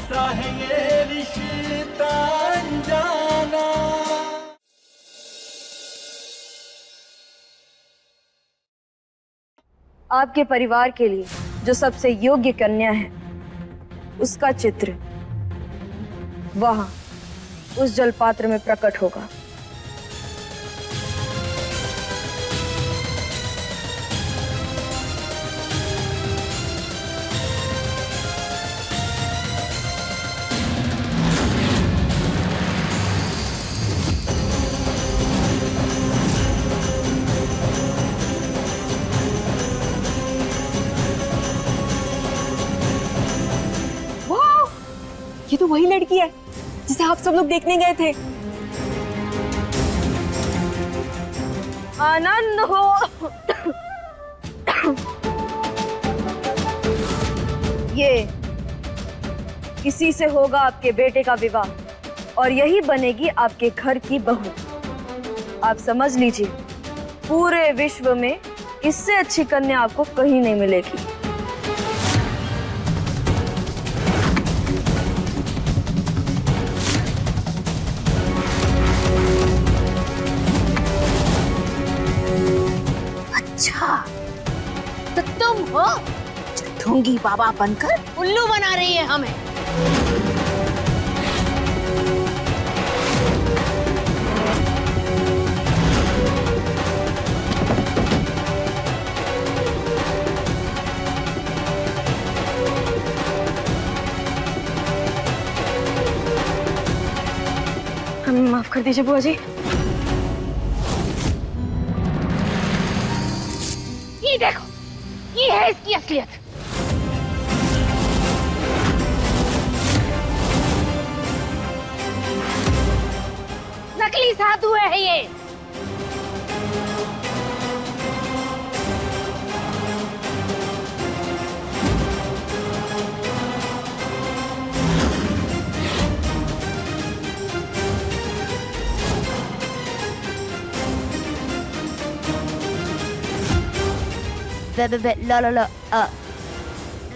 कैसा है ये रिश्ता अनजाना। आपके परिवार के लिए जो सबसे योग्य कन्या है, उसका चित्र वहां उस जलपात्र में प्रकट होगा। ये तो वही लड़की है जिसे आप सब लोग देखने गए थे। आनंद हो। ये इसी से होगा आपके बेटे का विवाह और यही बनेगी आपके घर की बहू। आप समझ लीजिए, पूरे विश्व में इससे अच्छी कन्या आपको कहीं नहीं मिलेगी। तो तुम हो जो ढोंगी बाबा बनकर उल्लू बना रही है हमें। हमें माफ कर दीजिए बुआ जी। ये देखो, ये है इसकी असलियत। नकली साधु है ये।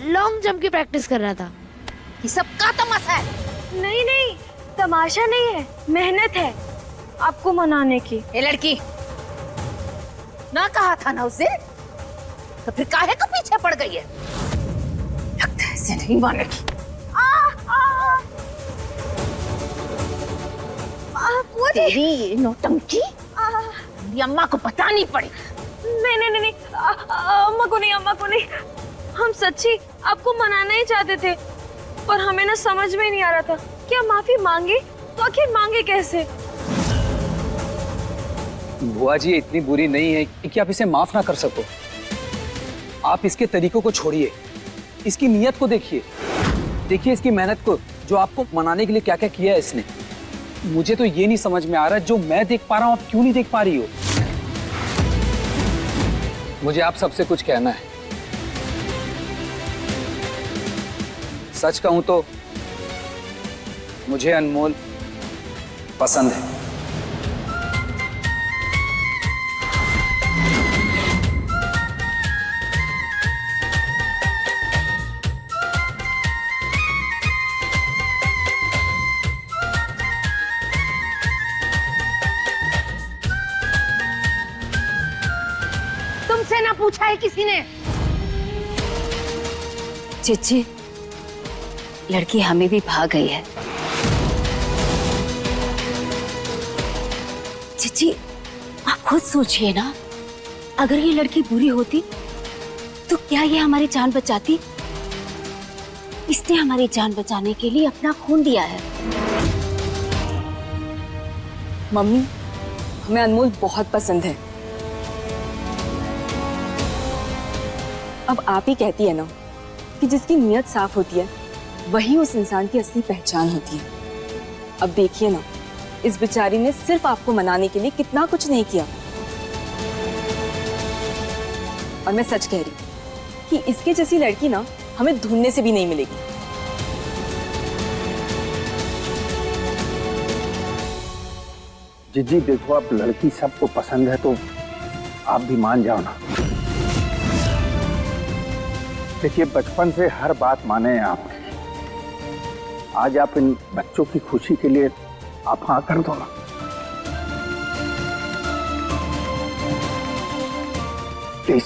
लॉन्ग जंप की प्रैक्टिस कर रहा था। ये सब का तमाशा है। नहीं नहीं, तमाशा नहीं है, मेहनत है आपको मनाने की। ये लड़की ना कहा था ना उसे, तो फिर काहे को पीछे पड़ गई है? लगता है इसे नहीं मानेगी। तेरी नौटंकी मेरी अम्मा को बतानी पड़ी। नहीं नहीं नहीं, अम्मा को नहीं, अम्मा को नहीं। हम सच्ची आपको मनाना ही चाहते थे, पर हमें ना समझ में नहीं आ रहा था कि हम माफी मांगे तो आखिर मांगे कैसे। बुआ जी इतनी बुरी नहीं है कि आप इसे माफ ना कर सको। आप इसके तरीकों को छोड़िए, इसकी नीयत को देखिए, देखिए इसकी मेहनत को, जो आपको मनाने के लिए क्या क्या किया है इसने। मुझे तो ये नहीं समझ में आ रहा, जो मैं देख पा रहा हूँ आप क्यों नहीं देख पा रही हो। मुझे आप सबसे कुछ कहना है। सच कहूं तो मुझे अनमोल पसंद है। तुमसे ना पूछा है किसी ने? चिच्ची, लड़की हमें भी भाग गई है। चिच्ची, आप खुद सोचिए ना, अगर ये लड़की बुरी होती तो क्या ये हमारी जान बचाती? इसने हमारी जान बचाने के लिए अपना खून दिया है। मम्मी, हमें अनमोल बहुत पसंद है। अब आप ही कहती है ना कि जिसकी नीयत साफ होती है वही उस इंसान की असली पहचान होती है। अब देखिए ना, इस बेचारी ने सिर्फ आपको मनाने के लिए कितना कुछ नहीं किया। और मैं सच कह रही हूँ कि इसके जैसी लड़की ना हमें ढूंढने से भी नहीं मिलेगी। जी देखो, आप लड़की सबको पसंद है तो आप भी मान जाओ ना। देखिए, बचपन से हर बात माने हैं आप, आज आप इन बच्चों की खुशी के लिए आप हाँ कर दो ना। प्लीज।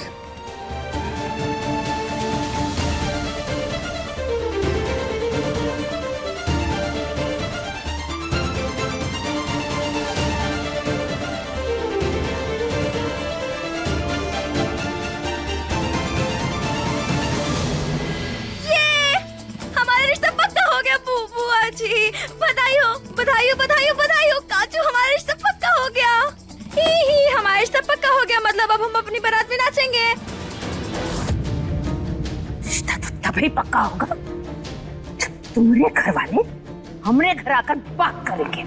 हमारा रिश्ता पक्का हो गया बुआ जी। बधाई हो, बधाई हो, बधाई हो, बधाई हो काजू, हमारा रिश्ता पक्का हो गया। ही हमारा रिश्ता पक्का हो गया, मतलब अब हम अपनी बारात में नाचेंगे। रिश्ता तो तभी पक्का होगा जब तुम्हारे घर वाले हमरे घर आकर बात करेंगे।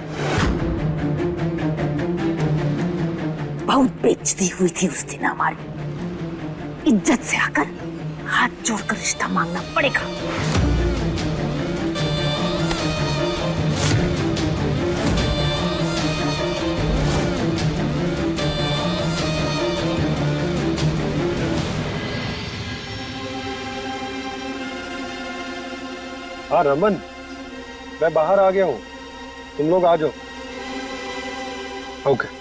बहुत बेइज्जती हुई थी उस दिन हमारी। इज्जत से आकर हाथ जोड़कर रिश्ता मांगना पड़ेगा। हाँ रमन, मैं बाहर आ गया हूँ, तुम लोग आ जाओ। ओके।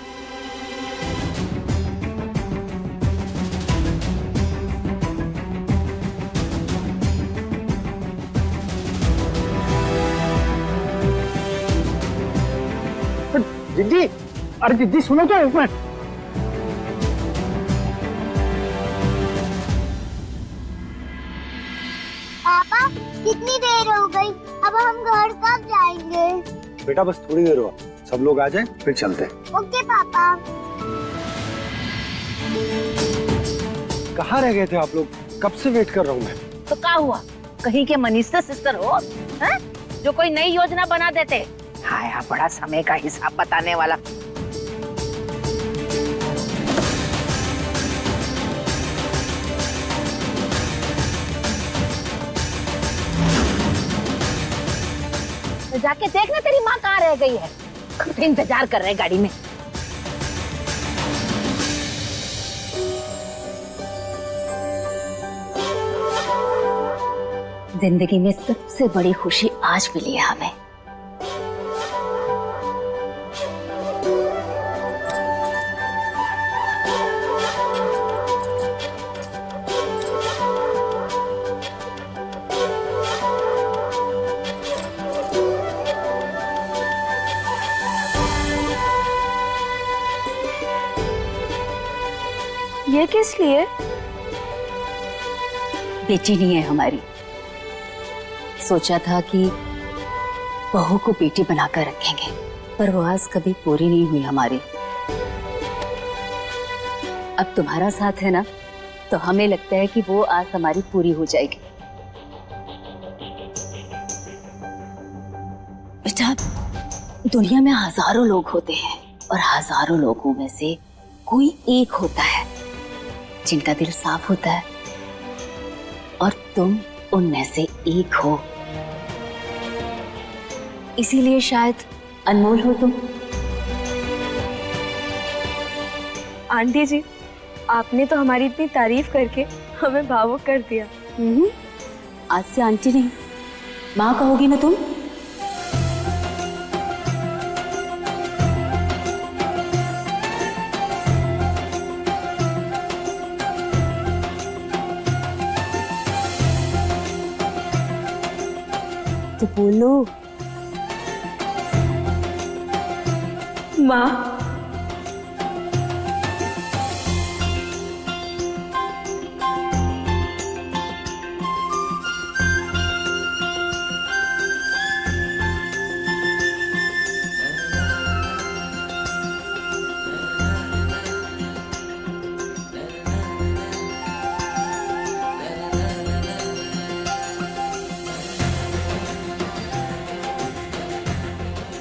जिद्दी, अरे जिद्दी सुनो तो एक मिनट। पापा कितनी देर हो गई, अब हम घर कब जाएंगे? बेटा बस थोड़ी देर हुआ, सब लोग आ जाएं फिर चलते हैं। ओके पापा। कहाँ रह गए थे आप लोग? कब से वेट कर रहा हूँ मैं। तो क्या हुआ, कहीं के मनीषा सिस्टर हो हैं? जो कोई नई योजना बना देते। आया बड़ा समय का हिसाब बताने वाला। तो जाके देखना तेरी माँ कहाँ रह गई है। इंतजार कर रहे गाड़ी में। जिंदगी में सबसे बड़ी खुशी आज मिली है हमें। ये किस लिए? बेटी नहीं है हमारी। सोचा था कि बहू को बेटी बनाकर रखेंगे, पर वो आस कभी पूरी नहीं हुई हमारी। अब तुम्हारा साथ है ना, तो हमें लगता है कि वो आस हमारी पूरी हो जाएगी। बेटा, दुनिया में हजारों लोग होते हैं और हजारों लोगों में से कोई एक होता है जिनका दिल साफ होता है, और तुम उनमें से एक हो। इसीलिए शायद अनमोल हो तुम। आंटी जी, आपने तो हमारी इतनी तारीफ करके हमें भावुक कर दिया। आज से आंटी नहीं, माँ कहोगी ना तुम। तो बोलो माँ।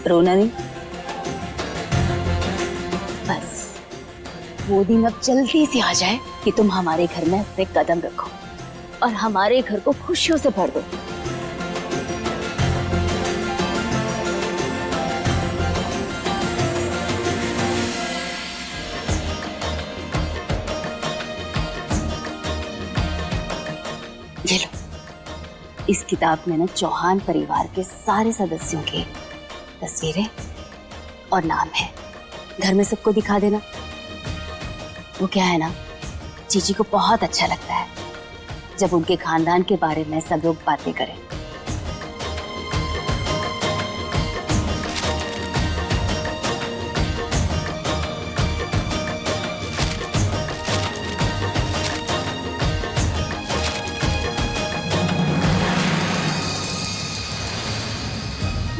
रोना नहीं, बस वो दिन अब जल्दी से आ जाए कि तुम हमारे घर में अपने कदम रखो और हमारे घर को खुशियों से भर दो। ये लो, इस किताब में ना चौहान परिवार के सारे सदस्यों के तस्वीरें और नाम है। घर में सबको दिखा देना। वो क्या है ना, जीजी को बहुत अच्छा लगता है जब उनके खानदान के बारे में सब लोग बातें करें।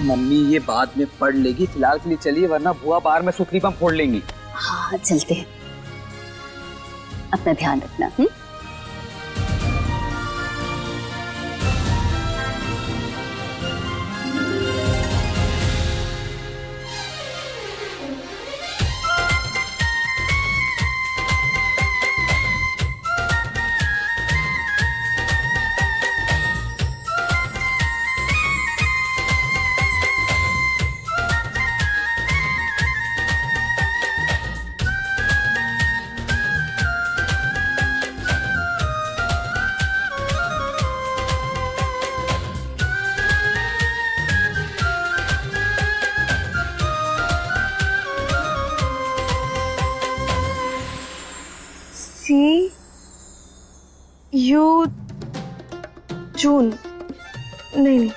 मम्मी ये बाद में पढ़ लेगी, फिलहाल के लिए चलिए, वरना बुआ बाहर में सुतली बम फोड़ लेंगी। हाँ चलते हैं, अपना ध्यान रखना। सी यू जून, नहीं,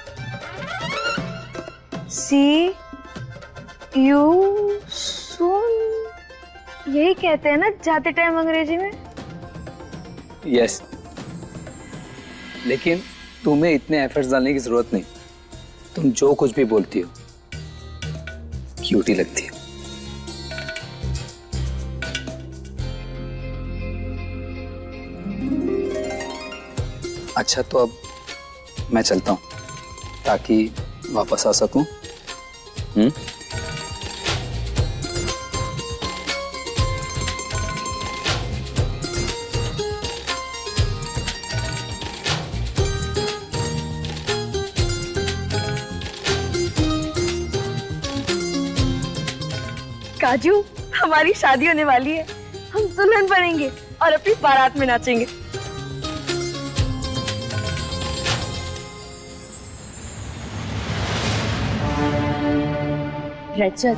सी यू सून, यही कहते हैं ना जाते टाइम अंग्रेजी में। यस, लेकिन तुम्हें इतने एफर्ट्स डालने की जरूरत नहीं। तुम जो कुछ भी बोलती हो क्यूटी लगती है। अच्छा तो अब मैं चलता हूँ ताकि वापस आ सकूं। काजू, हमारी शादी होने वाली है, हम दुल्हन बनेंगे और अपनी बारात में नाचेंगे। रजत,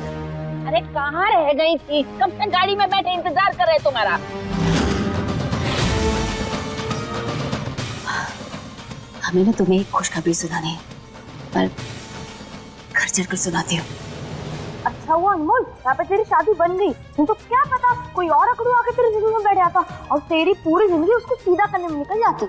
अरे कहाँ रह गई थी? कब से गाड़ी में बैठे इंतजार कर रहे तुम्हारा। हमें ना तुम्हें एक खुशखबरी सुनानी है, पर घर चलकर सुनाती हूँ। अच्छा हुआ अनमोल, यहाँ पे तेरी शादी बन गई, नहीं तो क्या पता कोई और अकड़ू आके तेरी जिंदगी में बैठ जाता और तेरी पूरी जिंदगी उसको सीधा करने में निकल जाती।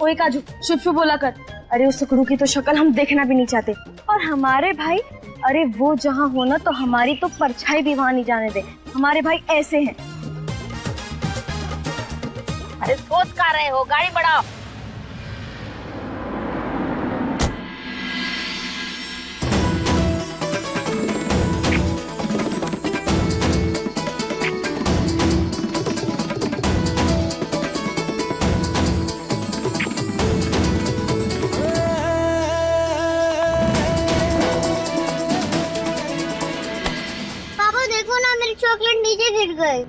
ओए काजू, शुभ शुभ बोला कर। अरे उस अकड़ू की तो शक्ल हम देखना भी नहीं चाहते। और हमारे भाई, अरे वो जहाँ हो ना तो हमारी तो परछाई भी वहां नहीं जाने दे। हमारे भाई ऐसे हैं। अरे सोच कर रहे हो, गाड़ी बढ़ाओ। पापा देखो ना, मेरी चॉकलेट नीचे गिर गई।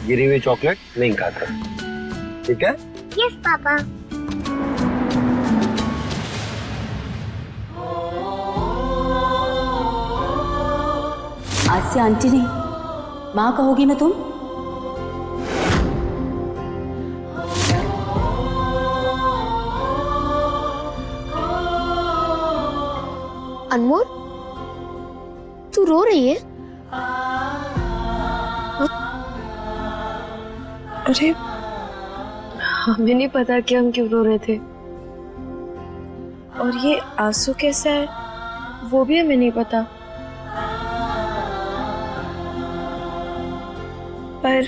गिरी हुई चॉकलेट नहीं खाता, ठीक है? Yes papa. आज से आंटी नहीं, माँ कहोगी ना तुम? अनमोल, तू रो रही है? अरे हमें नहीं पता कि हम क्यों रो रहे थे, और ये आंसू कैसा है वो भी हमें नहीं पता। पर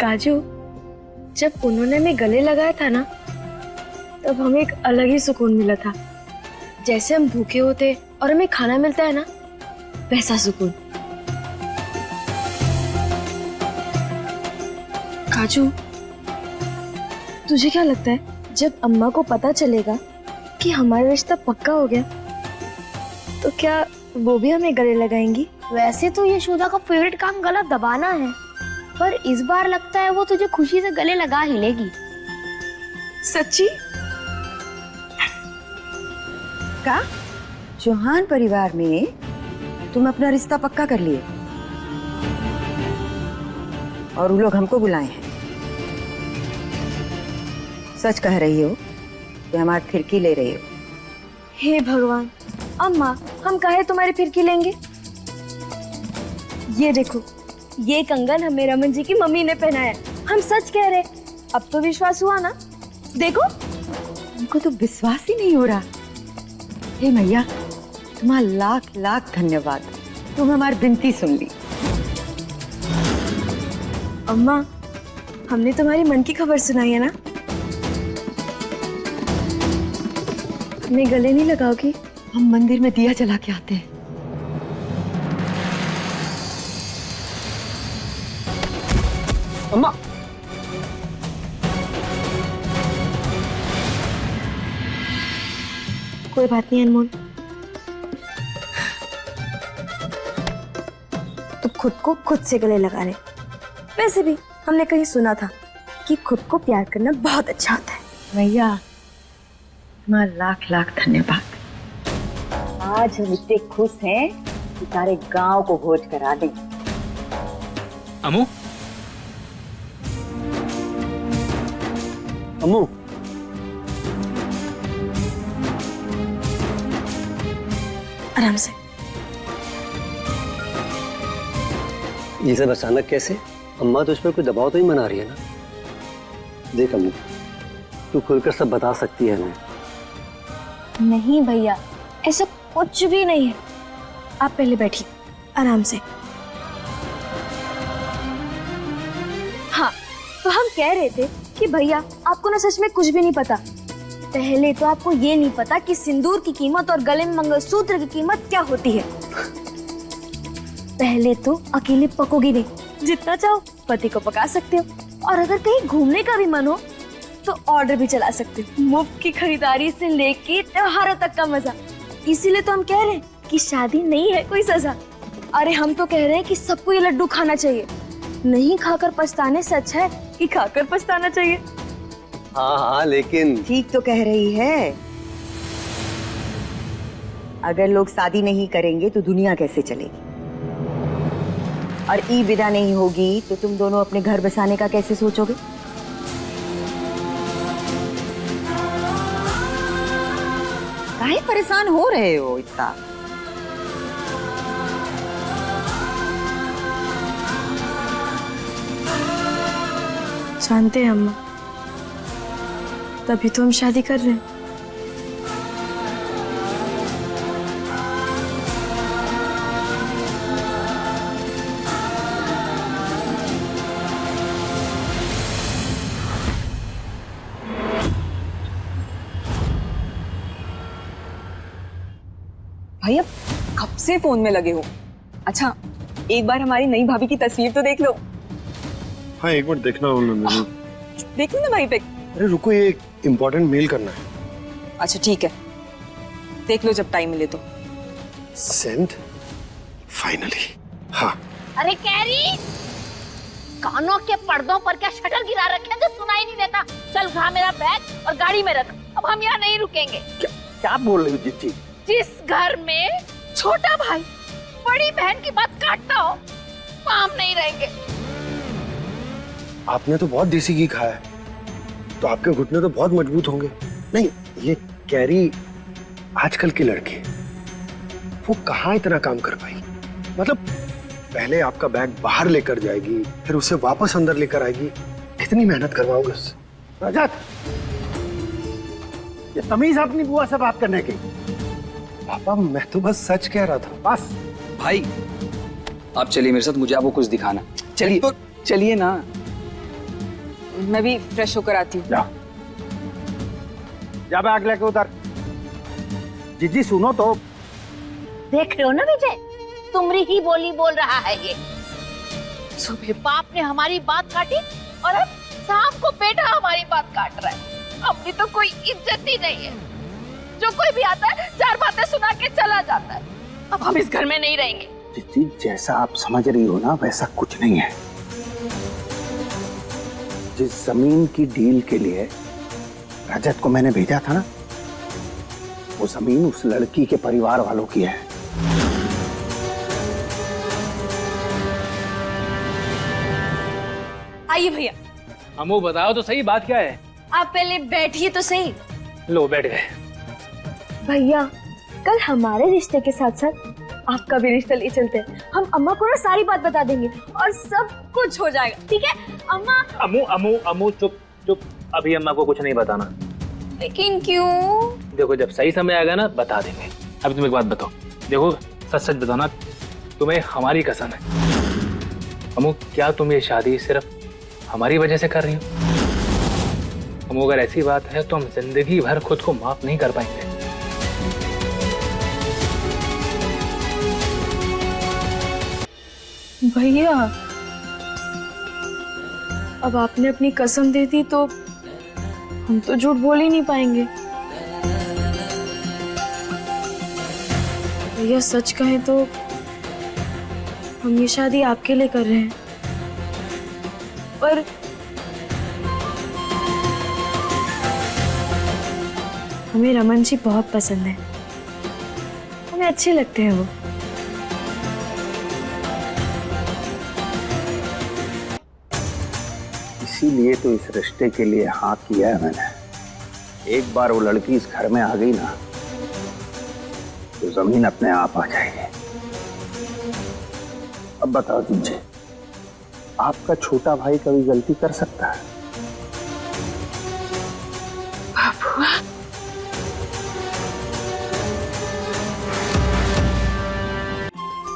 काजू, जब उन्होंने हमें गले लगाया था ना, तब हमें एक अलग ही सुकून मिला था। जैसे हम भूखे होते और हमें खाना मिलता है ना, वैसा सुकून। काजू, तुझे क्या लगता है जब अम्मा को पता चलेगा कि हमारा रिश्ता पक्का हो गया, तो क्या वो भी हमें गले लगाएंगी? वैसे तो यशोदा का फेवरेट काम गला दबाना है, पर इस बार लगता है वो तुझे खुशी से गले लगा ही लेगी। सच्ची? का चौहान परिवार में तुम अपना रिश्ता पक्का कर लिए और वो लोग हमको बुलाए हैं। सच कह रही हो कि हमारी फिरकी ले रही हो? हे भगवान, अम्मा हम काहे तुम्हारी फिरकी लेंगे? ये देखो, ये कंगन हमें रमन जी की मम्मी ने पहनाया। हम सच कह रहे, अब तो विश्वास हुआ ना? देखो, हमको तो विश्वास ही नहीं हो रहा। हे मैया, तुम्हारा लाख लाख धन्यवाद, तुम हमारी विनती सुन ली। अम्मा हमने तुम्हारी मन की खबर सुनाई है ना? हमें गले नहीं लगाओगी? हम मंदिर में दिया जला के आते हैं। अम्मा, कोई बात नहीं अनमोल, तो खुद को खुद से गले लगा ले। वैसे भी हमने कहीं सुना था कि खुद को प्यार करना बहुत अच्छा होता है। मैया, तुम्हारा लाख लाख धन्यवाद। आज हम इतने खुश हैं कि सारे गांव को भोज करा दें। अमू, अम्मू, आराम से। ये सब अचानक कैसे? अम्मा तो इस पर कोई दबाव तो ही बना रही है ना? देख अम्मू, तू खुलकर सब बता सकती है हमें। नहीं भैया, ऐसा कुछ भी नहीं है। आप पहले बैठिए आराम से। हाँ, तो हम कह रहे थे कि भैया आपको ना सच में कुछ भी नहीं पता। पहले तो आपको ये नहीं पता कि सिंदूर की कीमत और गले में मंगलसूत्र की कीमत क्या होती है। पहले तो अकेले पकोगी नहीं, जितना चाहो पति को पका सकते हो, और अगर कहीं घूमने का भी मन हो तो ऑर्डर भी चला सकते हो। मुफ्त की खरीदारी से लेके त्योहारों तक का मजा। इसीलिए तो हम कह रहे हैं कि शादी नहीं है कोई सजा। अरे हम तो कह रहे हैं कि सबको ये लड्डू खाना चाहिए। नहीं खाकर पछताने से अच्छा है कि खाकर पछताना चाहिए। हाँ हाँ, लेकिन ठीक तो कह रही है। अगर लोग शादी नहीं करेंगे तो दुनिया कैसे चलेगी? और ई विदा नहीं होगी तो तुम दोनों अपने घर बसाने का कैसे सोचोगे? काहे परेशान हो रहे हो इतना? जानते हैं अम्मा, तभी तो हम शादी कर रहे हैं। भैया कब से फोन में लगे हो? अच्छा, एक बार हमारी नई भाभी की तस्वीर तो देख लो। हाँ, एक मिनट देखना उन्होंने। देख लो ना भाई पे। अरे रुको, ये इम्पोर्टेंट मेल करना है। अच्छा ठीक है, देख लो जब टाइम मिले तो। Send finally. हाँ। अरे कैरी, कानों के पर्दों पर क्या शटर गिरा रखे हैं जो सुनाई नहीं देता? चल उठा मेरा बैग और गाड़ी में रख। अब हम यहाँ नहीं रुकेंगे। क्या बोल रही हो जीजी? जिस घर में छोटा भाई बड़ी बहन की बात काटता हो, वहाँ हम नहीं रहेंगे। आपने तो बहुत देसी घी खाया है, तो आपके घुटने तो बहुत मजबूत होंगे। नहीं, ये कैरी आजकल की लड़की, वो कहाँ इतना काम कर पाएगी? मतलब पहले आपका बैग बाहर लेकर जाएगी, फिर उसे वापस अंदर लेकर आएगी। कितनी मेहनत करवाओगे उससे? रजत, ये तमीज अपनी बुआ से बात करने की। पापा, मैं तो बस सच कह रहा था। बस भाई आप चलिए मेरे साथ, मुझे आपको कुछ दिखाना। चलिए तो चलिए ना। मैं भी फ्रेश होकर आती हूँ। जा, जा बैग लेके उधर। जीजी सुनो तो। देख रहे हो ना विजय, तुमरी ही बोली बोल रहा है ये। सुबह बाप ने हमारी बात काटी और अब सांप को बेटा हमारी बात काट रहा है। अपनी तो कोई इज्जत ही नहीं है। जो कोई भी आता है 4 बातें सुना के चला जाता है। अब हम इस घर में नहीं रहेंगे। चिट्ठी, जैसा आप समझ रही हो ना वैसा कुछ नहीं है। जिस जमीन की डील के लिए रजत को मैंने भेजा था ना, वो जमीन उस लड़की के परिवार वालों की है। आइए भैया। अमू बताओ तो सही, बात क्या है? आप पहले बैठिए तो सही। लो बैठ गए। भैया, कल हमारे रिश्ते के साथ साथ आपका भी रिश्ता ले चलते हैं। हम अम्मा को ना सारी बात बता देंगे और सब कुछ हो जाएगा, ठीक है? अम्मा। अमू अमू अमू चुप चुप, अभी अम्मा को कुछ नहीं बताना। लेकिन क्यों? देखो जब सही समय आएगा ना बता देंगे। अभी तुम एक बात बताओ, देखो सच सच बताना, तुम्हें हमारी कसम है। अमू क्या तुम ये शादी सिर्फ हमारी वजह से कर रही हो? अमू अगर ऐसी बात है तो हम जिंदगी भर खुद को माफ नहीं कर पाएंगे। भैया, अब आपने अपनी कसम दे दी तो हम तो झूठ बोल ही नहीं पाएंगे। भैया सच कहें तो हम ये शादी आपके लिए कर रहे हैं, पर हमें रमन जी बहुत पसंद है, हमें अच्छे लगते हैं वो। इसीलिए तो इस रिश्ते के लिए हाँ किया है मैंने। एक बार वो लड़की इस घर में आ गई ना तो जमीन अपने आप आ जाएगी। अब बताओ जी, आपका छोटा भाई कभी गलती कर सकता है?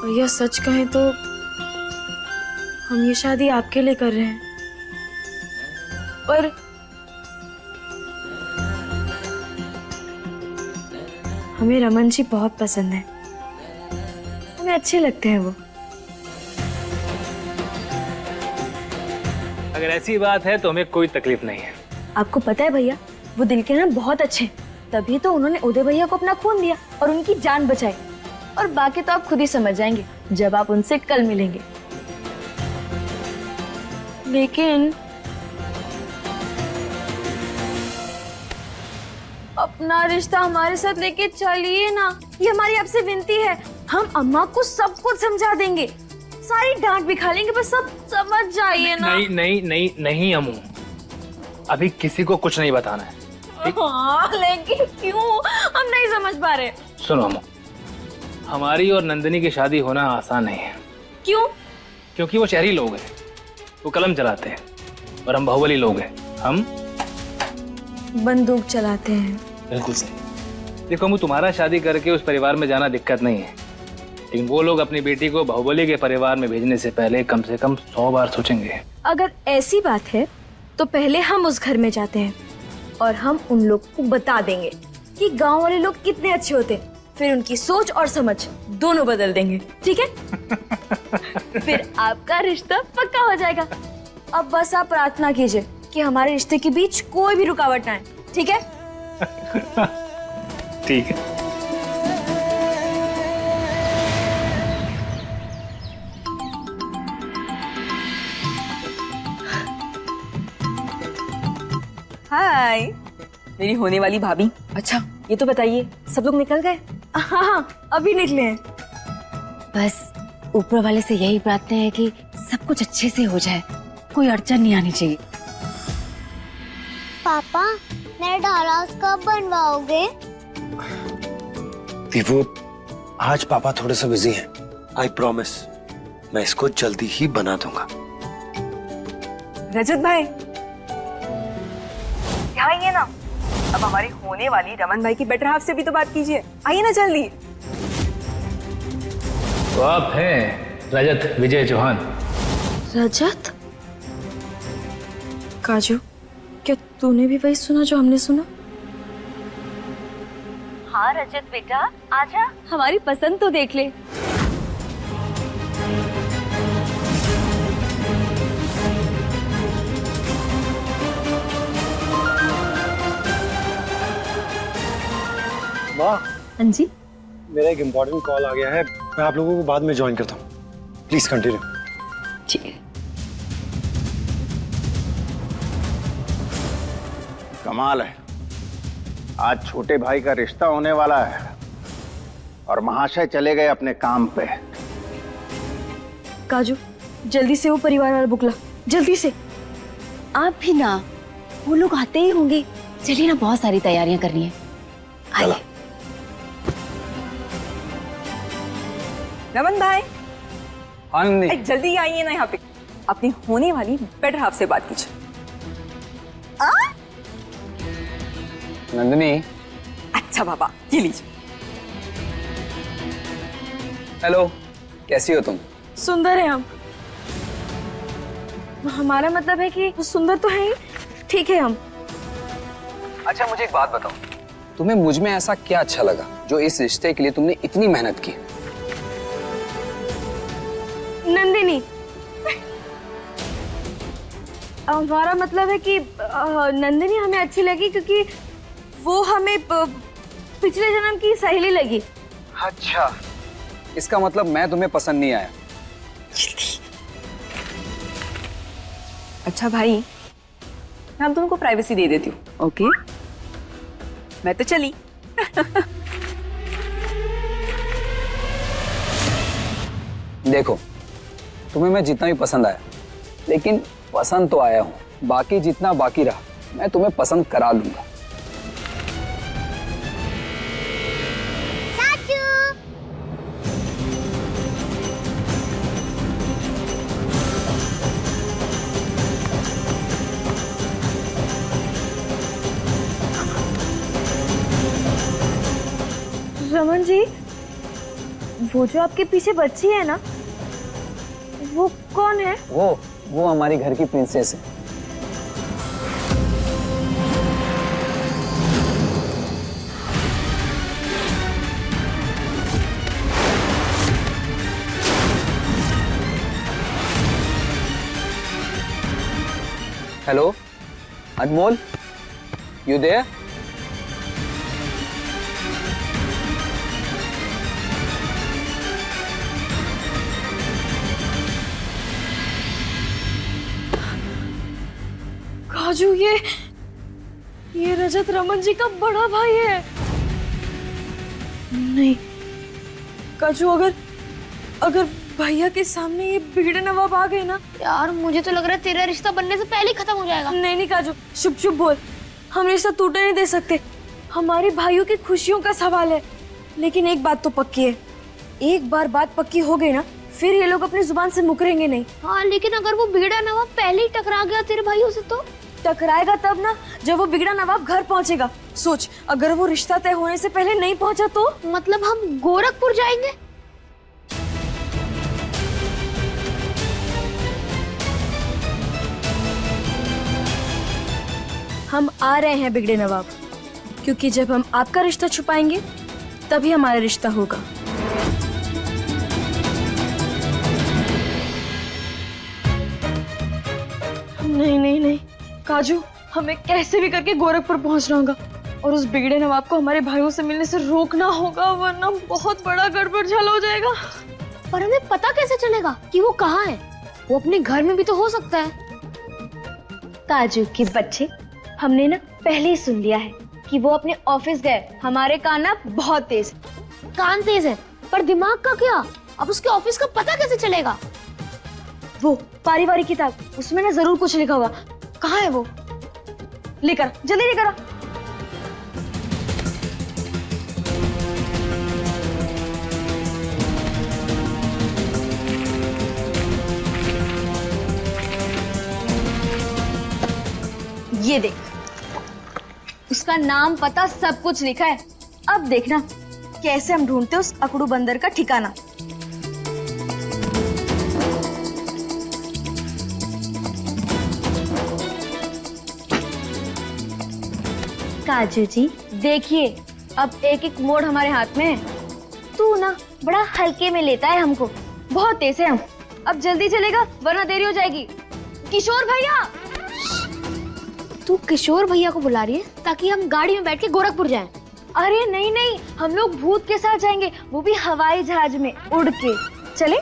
भैया सच कहें तो हम ये शादी आपके लिए कर रहे हैं, पर हमें रमन जी बहुत पसंद है, हमें अच्छे लगते हैं वो। अगर ऐसी बात है तो हमें कोई तकलीफ नहीं है। आपको पता है भैया, वो दिल के ना बहुत अच्छे हैं, तभी तो उन्होंने उदय भैया को अपना खून दिया और उनकी जान बचाई। और बाकी तो आप खुद ही समझ जाएंगे जब आप उनसे कल मिलेंगे। लेकिन अपना रिश्ता हमारे साथ लेके चलिए ना, ये हमारी आपसे विनती है। हम अम्मा को सब कुछ समझा देंगे, सारी डांट भी खा लेंगे, बस सब समझ जाइए ना। नहीं नहीं नहीं नहीं अमू, अभी किसी को कुछ नहीं बताना है। हाँ, लेकिन क्यों? हम नहीं समझ पा रहे। सुनो अमू, हमारी और नंदिनी की शादी होना आसान नहीं है। क्यों? क्योंकि वो शहरी लोग हैं, वो कलम चलाते हैं, और हम बाहुबली लोग हैं, हम बंदूक चलाते हैं। बिल्कुल सही। देखो अमू, तुम्हारा शादी करके उस परिवार में जाना दिक्कत नहीं है, लेकिन वो लोग अपनी बेटी को बाहुबली के परिवार में भेजने से पहले कम से कम 100 बार सोचेंगे। अगर ऐसी बात है तो पहले हम उस घर में जाते हैं और हम उन लोग को बता देंगे कि गांव वाले लोग कितने अच्छे होते हैं, फिर उनकी सोच और समझ दोनों बदल देंगे, ठीक है? फिर आपका रिश्ता पक्का हो जाएगा। अब बस आप प्रार्थना कीजिए कि हमारे रिश्ते के बीच कोई भी रुकावट ना आए, ठीक है? ठीक है। हाय, मेरी होने वाली भाभी। अच्छा ये तो बताइए, सब लोग निकल गए? हाँ, अभी निकले हैं। बस ऊपर वाले से यही प्रार्थना है कि सब कुछ अच्छे से हो जाए, कोई अड़चन नहीं आनी चाहिए। पापा, नया डॉल हाउस कब बनवाओगे? वो आज पापा थोड़े से बिजी हैं। आई प्रॉमिस मैं इसको जल्दी ही बना दूंगा। रजत भाई यहाँ आइए ना, अब हमारी होने वाली रमन भाई की बेटर हाफ से भी तो बात कीजिए। आइए ना जल्दी। तो आप हैं रजत विजय चौहान? रजत? काजू, क्या तूने भी वही सुना जो हमने सुना? हाँ रजत बेटा, आजा, हमारी पसंद तो देख ले। वाह, हाँ जी। मेरा एक इम्पोर्टेंट कॉल आ गया है, मैं आप लोगों को बाद में ज्वाइन करता हूँ। Please continue. ठीक है। कमाल है, आज छोटे भाई का रिश्ता होने वाला है और महाशय चले गए अपने काम पे। काजू, जल्दी से वो परिवार वाला बुकला, जल्दी से। आप भी ना, वो लोग आते ही होंगे। चलिए ना, बहुत सारी तैयारियां करनी है। आइए। रमन भाई, हाँ नंदिनी। अरे जल्दी आइए ना यहाँ पे, अपनी होने वाली बेटर हाफ से बात कीजिए। नंदिनी। अच्छा बाबा, ये लीजिए। हेलो, कैसी हो तुम? सुंदर है हम। हमारा मतलब है कि सुंदर तो है ही, ठीक है हम। अच्छा मुझे एक बात बताओ, तुम्हें मुझ में ऐसा क्या अच्छा लगा जो इस रिश्ते के लिए तुमने इतनी मेहनत की? नंदिनी, हमारा मतलब है कि नंदिनी हमें अच्छी लगी क्योंकि वो हमें पिछले जन्म की सहेली लगी। अच्छा, इसका मतलब मैं तुम्हें पसंद नहीं आया। अच्छा भाई, मैं अब तुमको प्राइवेसी दे देती हूँ। ओके, मैं तो चली। देखो, तुम्हें मैं जितना भी पसंद आया, लेकिन पसंद तो आया हूँ, बाकी जितना बाकी रहा मैं तुम्हें पसंद करा लूंगा। रमन जी, वो जो आपके पीछे बच्ची है ना, वो कौन है? वो हमारी घर की प्रिंसेस है। Hello Anmol, you there? Kaju, ये रजत रमन जी का बड़ा भाई है। नहीं काजू, अगर भैया के सामने ये बिगड़े नवाब आ गए ना। यार मुझे तो लग रहा है तेरा रिश्ता बनने से पहले ही खत्म हो जाएगा। नहीं काजू, चुप चुप बोल। हम रिश्ता टूटने नहीं दे सकते, हमारे भाइयों की खुशियों का सवाल है। लेकिन एक बात तो पक्की है, एक बार बात पक्की हो गई ना, फिर ये लोग अपनी जुबान से मुकरेंगे नहीं। हाँ, लेकिन अगर वो बिगड़ा नवाब पहले ही टकरा गया तेरे भाइयों से तो? टकराएगा तब ना जब वो बिगड़ा नवाब घर पहुंचेगा। सोच, अगर वो रिश्ता तय होने से पहले नहीं पहुंचा तो? मतलब हम गोरखपुर जाएंगे? हम आ रहे हैं बिगड़े नवाब, क्योंकि जब हम आपका रिश्ता छुपाएंगे तभी हमारा रिश्ता होगा। नहीं काजू, हमें कैसे भी करके गोरखपुर पहुंचना होगा और उस बिगड़े नवाब को हमारे भाइयों से मिलने से रोकना होगा, वरना बहुत बड़ा गड़बड़ झल हो जाएगा। पर हमें पता कैसे चलेगा कि वो कहाँ है? वो अपने घर में भी तो हो सकता है। काजू के बच्चे, हमने ना पहले ही सुन लिया है कि वो अपने ऑफिस गए। हमारे कान ना बहुत तेज। कान तेज है पर दिमाग का क्या? अब उसके ऑफिस का पता कैसे चलेगा? वो पारिवारिक किताब, उसमें ना जरूर कुछ लिखा होगा। कहाँ है वो? लेकर जल्दी लेकर आ। ये देख, उसका नाम पता सब कुछ लिखा है। अब देखना कैसे हम ढूंढते उस अकड़ू बंदर का ठिकाना। काजू जी देखिए, अब एक एक मोड़ हमारे हाथ में है। तू ना बड़ा हल्के में लेता है हमको, बहुत तेज है हम। अब जल्दी चलेगा वरना देरी हो जाएगी। किशोर भैया! तू किशोर भैया को बुला रही है ताकि हम गाड़ी में बैठ के गोरखपुर जाएं। अरे नहीं नहीं, हम लोग भूत के साथ जाएंगे, वो भी हवाई जहाज में उड़ के। चले?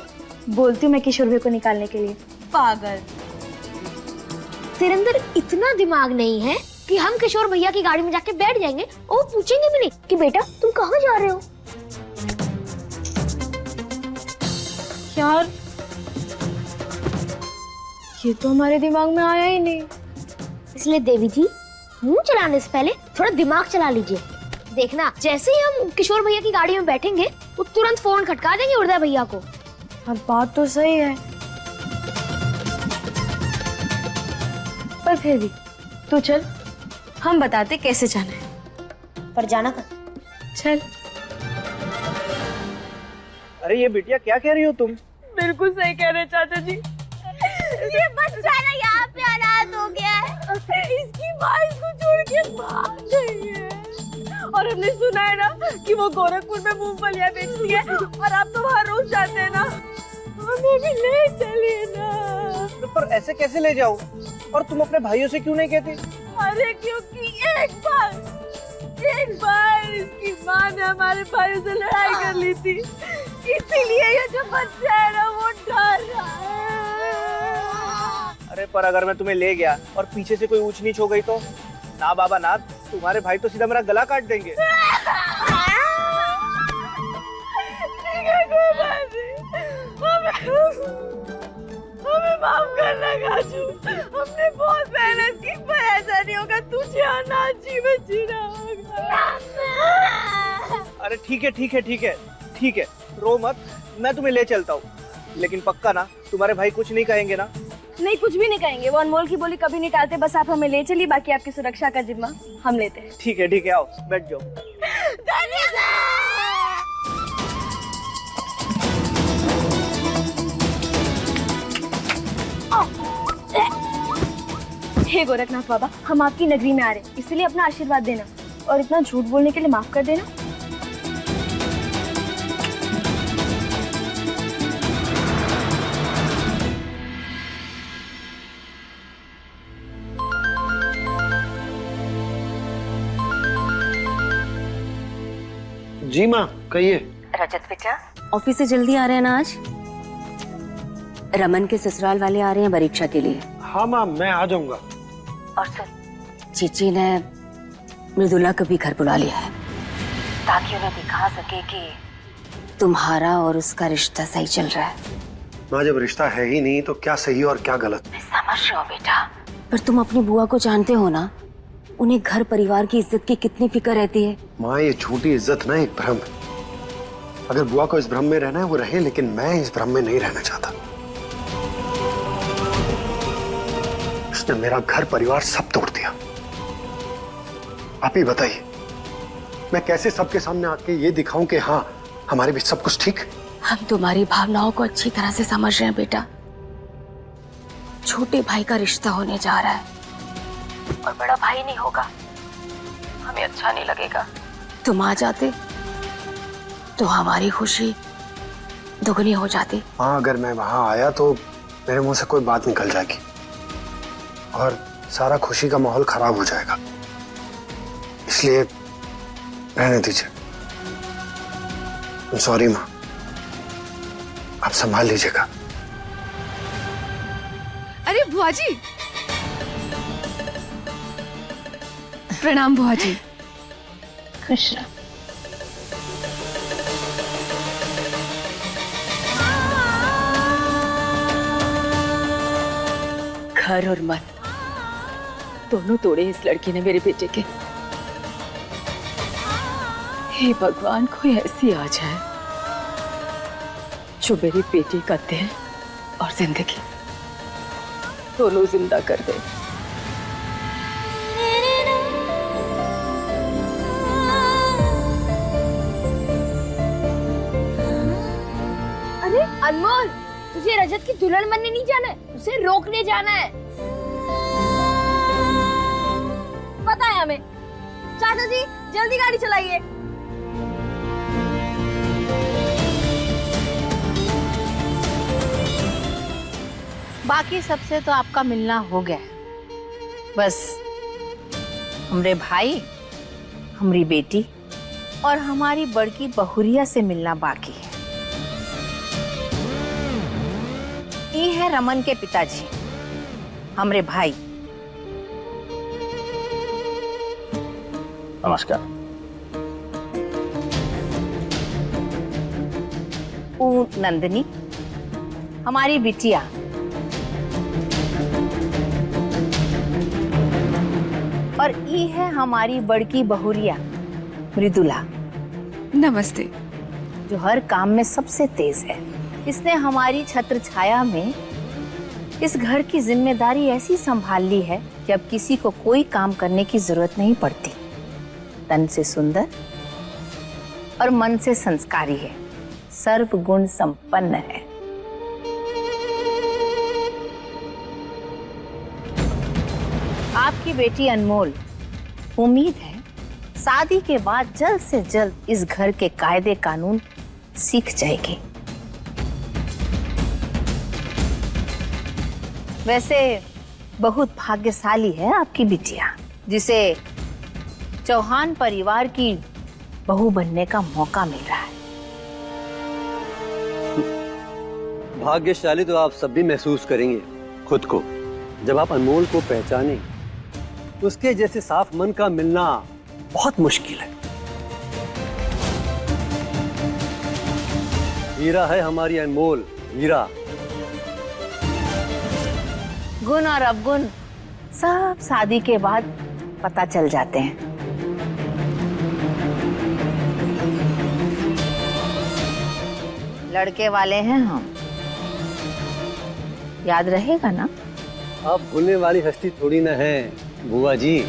बोलती हूँ मैं किशोर भैया को निकालने के लिए। पागल। तेरे अंदर इतना दिमाग नहीं है कि हम किशोर भैया की गाड़ी में जाके बैठ जाएंगे और वो पूछेंगे भी नहीं कि बेटा तुम कहाँ जा रहे हो। यार ये तो हमारे दिमाग में आया ही नहीं। इसलिए देवी जी, मुंह चलाने से पहले थोड़ा दिमाग चला लीजिए। देखना, जैसे ही हम किशोर भैया की गाड़ी में बैठेंगे वो तुरंत फोन खटका देंगे उदय भैया को। हाँ बात तो सही है, पर फिर भी तू चल, हम बताते कैसे जाना है। पर जाना का चल। अरे ये बिटिया क्या कह रही हो तुम? बिल्कुल सही कह रहे चाचा जी। ये बच्चा ना यहाँ पे अनाथ हो गया है। इसकी माँ इसको छोड़ के भाग गई है, और हमने सुना है ना कि वो गोरखपुर में मूंगफलियां बेचती है, और आप तो वहाँ रोज जाते हैं ना, हमें भी ले चलिए ना। तो पर ऐसे कैसे ले जाओ? और तुम अपने भाइयों से क्यों नहीं कहती? अरे क्योंकि एक बार इसकी माँ ने हमारे भाइयों से लड़ाई कर ली थी, इसीलिए ये जो बच्चा है ना वो डर रहा है। अरे पर अगर मैं तुम्हें ले गया और पीछे से कोई ऊंच नीच हो गई तो? ना बाबा ना, तुम्हारे भाई तो सीधा मेरा गला काट देंगे। हमें माफ करना काजू, हमने बहुत मेहनत की, पर ऐसा नहीं होगा, तुझे अनाजी में जीना होगा। अरे ठीक है ठीक है ठीक है ठीक है, रो मत, मैं तुम्हें ले चलता हूँ, लेकिन पक्का ना तुम्हारे भाई कुछ नहीं कहेंगे ना? नहीं, कुछ भी नहीं कहेंगे, वो अनमोल की बोली कभी नहीं टालते, बस आप हमें ले चलिए, बाकी आपकी सुरक्षा का जिम्मा हम लेते हैं। ठीक है, आओ बैठ जाओ। हे गोरखनाथ बाबा, हम आपकी नगरी में आ रहे हैं, इसलिए अपना आशीर्वाद देना, और इतना झूठ बोलने के लिए माफ कर देना। जी माँ, कहिए। रजत बेटा, ऑफिस से जल्दी आ रहे हैं ना आज? रमन के ससुराल वाले आ रहे हैं परीक्षा के लिए। हाँ माँ, मैं आ जाऊंगा। और सर, चीची ने मृदुला को भी घर बुला लिया है, ताकि उन्हें दिखा सके कि तुम्हारा और उसका रिश्ता सही चल रहा है। माँ, जब रिश्ता है ही नहीं तो क्या सही और क्या गलत? मैं समझ रही हूँ बेटा, पर तुम अपनी बुआ को जानते हो ना, उन्हें घर परिवार की इज्जत की कितनी फिक्र रहती है। माँ, ये झूठी इज्जत ना एक भ्रम है। अगर बुआ को इस भ्रम में रहना है वो रहे, लेकिन मैं इस भ्रम में नहीं रहना चाहता। उसने मेरा घर परिवार सब तोड़ दिया। आप ही बताइए, मैं कैसे सबके सामने आके ये दिखाऊं कि हाँ, हमारे बीच सब कुछ ठीक? हम तुम्हारी भावनाओं को अच्छी तरह से समझ रहे हैं बेटा। छोटे भाई का रिश्ता होने जा रहा है और बड़ा भाई नहीं होगा, हमें अच्छा नहीं लगेगा। तुम आ जाते तो हमारी खुशी दुगनी हो जाती। हाँ, अगर मैं वहां आया तो मेरे मुंह से कोई बात निकल जाएगी और सारा खुशी का माहौल खराब हो जाएगा, इसलिए रहने दीजिए। सॉरी माँ, आप संभाल लीजिएगा। अरे बुआ जी, प्रणाम बुआ जी। खुश रहो। घर और मन दोनों तोड़े इस लड़की ने मेरे बेटे के। हे भगवान, कोई ऐसी आ जाए जो मेरे बेटे का दिल और जिंदगी दोनों जिंदा कर दे। अरे अनमोल, तुझे रजत की दुल्हन बनने नहीं जाना है, उसे रोकने जाना है। पता है हमें। चाचा जी, जल्दी गाड़ी चलाइए। बाकी सबसे तो आपका मिलना हो गया, बस हमरे भाई, हमारी बेटी और हमारी बड़की बहुरिया से मिलना बाकी है। ये है रमन के पिताजी, हमरे भाई। नमस्कार। ऊ नंदिनी, हमारी बिटिया। और ये है हमारी बड़की बहुरिया मृदुला। नमस्ते। जो हर काम में सबसे तेज है। इसने हमारी छत्र छाया में इस घर की जिम्मेदारी ऐसी संभाल ली है कि अब किसी को कोई काम करने की जरूरत नहीं पड़ती। तन से सुंदर और मन से संस्कारी है, सर्वगुण संपन्न है। आपकी बेटी अनमोल उम्मीद है शादी के बाद जल्द से जल्द इस घर के कायदे कानून सीख जाएगी। वैसे बहुत भाग्यशाली है आपकी बिटिया, जिसे चौहान परिवार की बहू बनने का मौका मिल रहा है। भाग्यशाली तो आप सब भी महसूस करेंगे खुद को जब आप अनमोल को पहचाने। उसके जैसे साफ मन का मिलना बहुत मुश्किल है। हीरा है हमारी अनमोल, हीरा। गुण और अवगुण सब शादी के बाद पता चल जाते हैं। लड़के वाले हैं हम, याद रहेगा ना? आप भूलने वाली हस्ती थोड़ी ना है बुआ जी।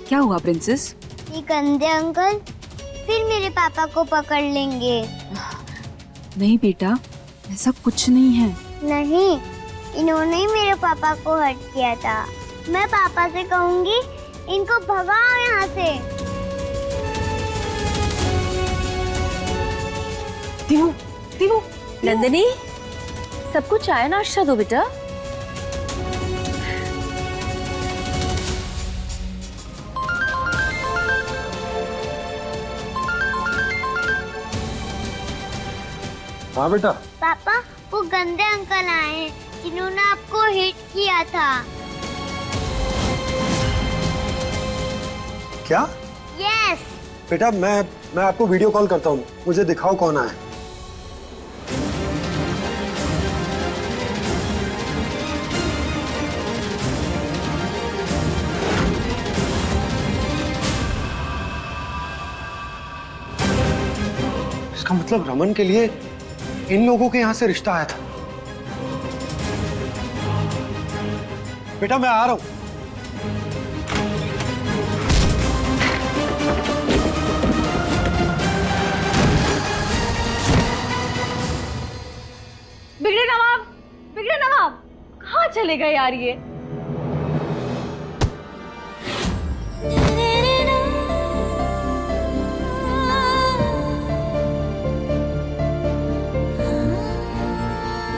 क्या हुआ प्रिंसेस? ये गंदे अंकल फिर मेरे पापा को पकड़ लेंगे। नहीं बेटा, ऐसा कुछ नहीं है। नहीं, इन्होंने ही मेरे पापा को हर्ट किया था। मैं पापा से कहूंगी इनको भगाओ यहाँ से। दिनु, दिनु, नंदिनी, सबको चाय नाश्ता दो बेटा। हाँ बेटा। पापा, वो गंदे अंकल आए हैं जिन्होंने आपको हिट किया था। क्या? यस। बेटा मैं आपको वीडियो कॉल करता हूँ, मुझे दिखाओ कौन आया। इसका मतलब रमन के लिए इन लोगों के यहाँ से रिश्ता आया था। बेटा मैं आ रहा हूं। बिगड़े नवाब कहाँ चले गए यार ये?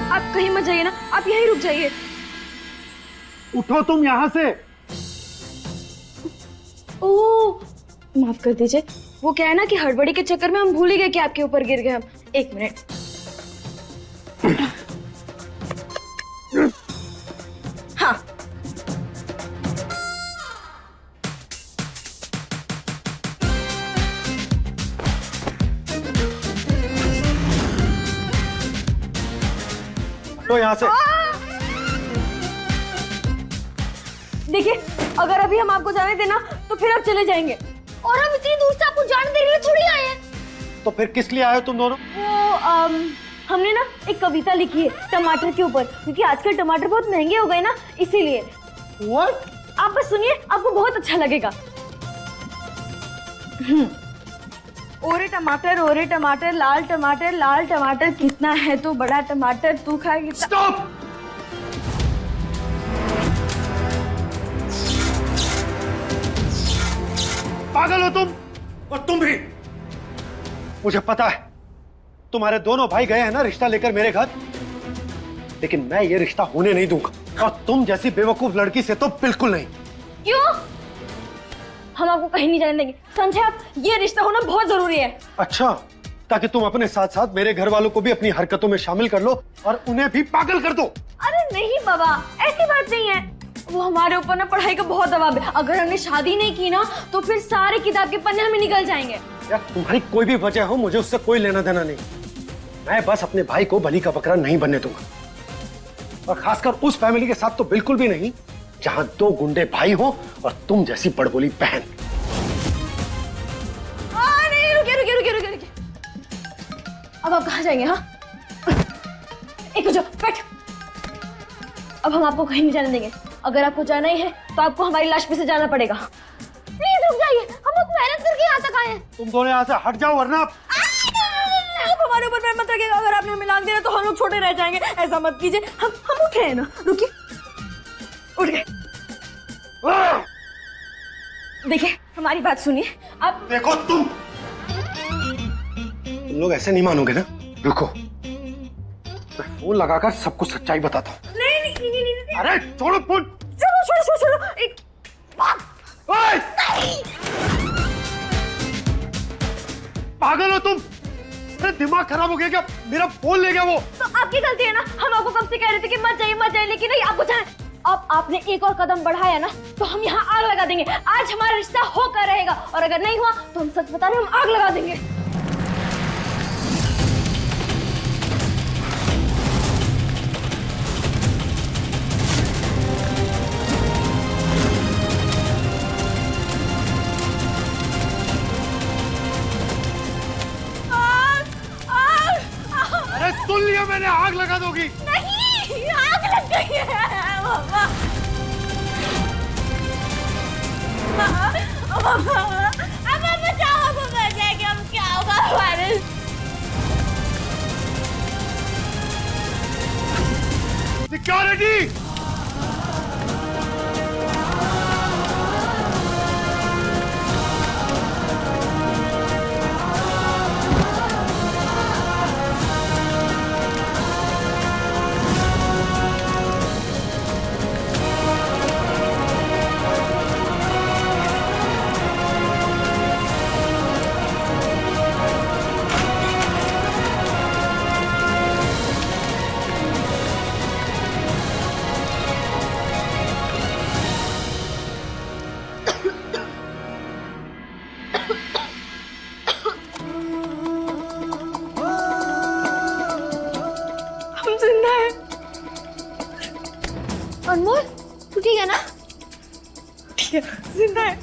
आप कहीं मत जाइए ना, आप यहीं रुक जाइए। उठो तुम यहाँ से। ओह, माफ कर दीजिए, वो क्या है ना कि हड़बड़ी के चक्कर में हम भूल ही गए कि आपके ऊपर गिर गए हम। एक मिनट। हाँ, तो यहाँ से। देखिए, अगर अभी हम आपको जाने देना तो फिर आप चले जाएंगे, और हम इतनी दूर से आपको जाने देने के लिए थोड़ी आए हैं। तो फिर किस लिए आए हो तुम दोनों? वो हमने ना एक कविता लिखी है टमाटर के ऊपर, क्योंकि आजकल टमाटर बहुत महंगे हो गए ना, इसीलिए। What? आप बस सुनिए, आपको बहुत अच्छा लगेगा। ओरे टमाटर, लाल टमाटर, कितना है तो बड़ा टमाटर, तू खाएगी? स्टॉप! पागल हो तुम, और तुम भी। मुझे पता है तुम्हारे दोनों भाई गए हैं ना रिश्ता लेकर मेरे घर, लेकिन मैं ये रिश्ता होने नहीं दूंगा, और तुम जैसी बेवकूफ लड़की से तो बिल्कुल नहीं। क्यों? हम आपको कहीं नहीं जाने देंगे, समझे आप? ये रिश्ता होना बहुत जरूरी है। अच्छा, ताकि तुम अपने साथ साथ मेरे घर वालों को भी अपनी हरकतों में शामिल कर लो और उन्हें भी पागल कर दो। अरे नहीं बाबा, ऐसी बात नहीं है। वो हमारे ऊपर ना पढ़ाई का बहुत दबाव है। अगर हमने शादी नहीं की ना तो फिर सारे किताब के पन्ने हमें निकल जाएंगे। यार तुम्हारी कोई भी वजह हो, मुझे उससे कोई लेना देना नहीं। मैं बस अपने भाई को बलि का बकरा नहीं बनने दूंगा, और खासकर उस फैमिली के साथ तो बिल्कुल भी नहीं जहां 2 गुंडे भाई हो और तुम जैसी बड़बोली बहन। रुकिए। अब आप कहाँ जाएंगे? हाँ, एक हो जाओ, बैठ। अब हम आपको कहीं नहीं जाने देंगे। अगर आपको जाना ही है तो आपको हमारी लाश पे से जाना पड़ेगा। प्लीज रुक जाइए, हम लोग मेहनत करके यहाँ तक आए हैं। तुम दोनों यहाँ से हट जाओ, वरना आप हमारे ऊपर पैर मत रखिएगा। अगर आपने हमें लाल दिया तो हम लोग छोटे रह जाएंगे। ऐसा मत कीजिए। हम उठे हैं ना, रुकिए, उठ गए। देखिए हमारी बात सुनिए। आप देखो, तुम लोग ऐसे नहीं मानोगे ना। रुको, मैं फोन लगाकर सबको सच्चाई बताता हूँ। नहीं। अरे छोड़ो फोन। छोड़ो। एक ओए! पागल हो तुम? अरे दिमाग खराब हो गया क्या? मेरा फोन ले गया वो। तो आपकी गलती है ना। हम आपको कब से कह रहे थे कि मत जाइए, लेकिन नहीं, आपको जाए। अब आपने एक और कदम बढ़ाया ना तो हम यहाँ आग लगा देंगे। आज हमारा रिश्ता होकर रहेगा, और अगर नहीं हुआ तो हम सच बता रहे हैं, हम आग लगा देंगे। अरे सुन लिया मैंने, आग लगा दोगी? नहीं, आग लग गई है मामा। अब बचाओ, अब मर जाएंगे हम। क्या होगा हमारे? सिक्योरिटी! अनमोल, तू ठीक है ना? ठीक है, जिंदा है।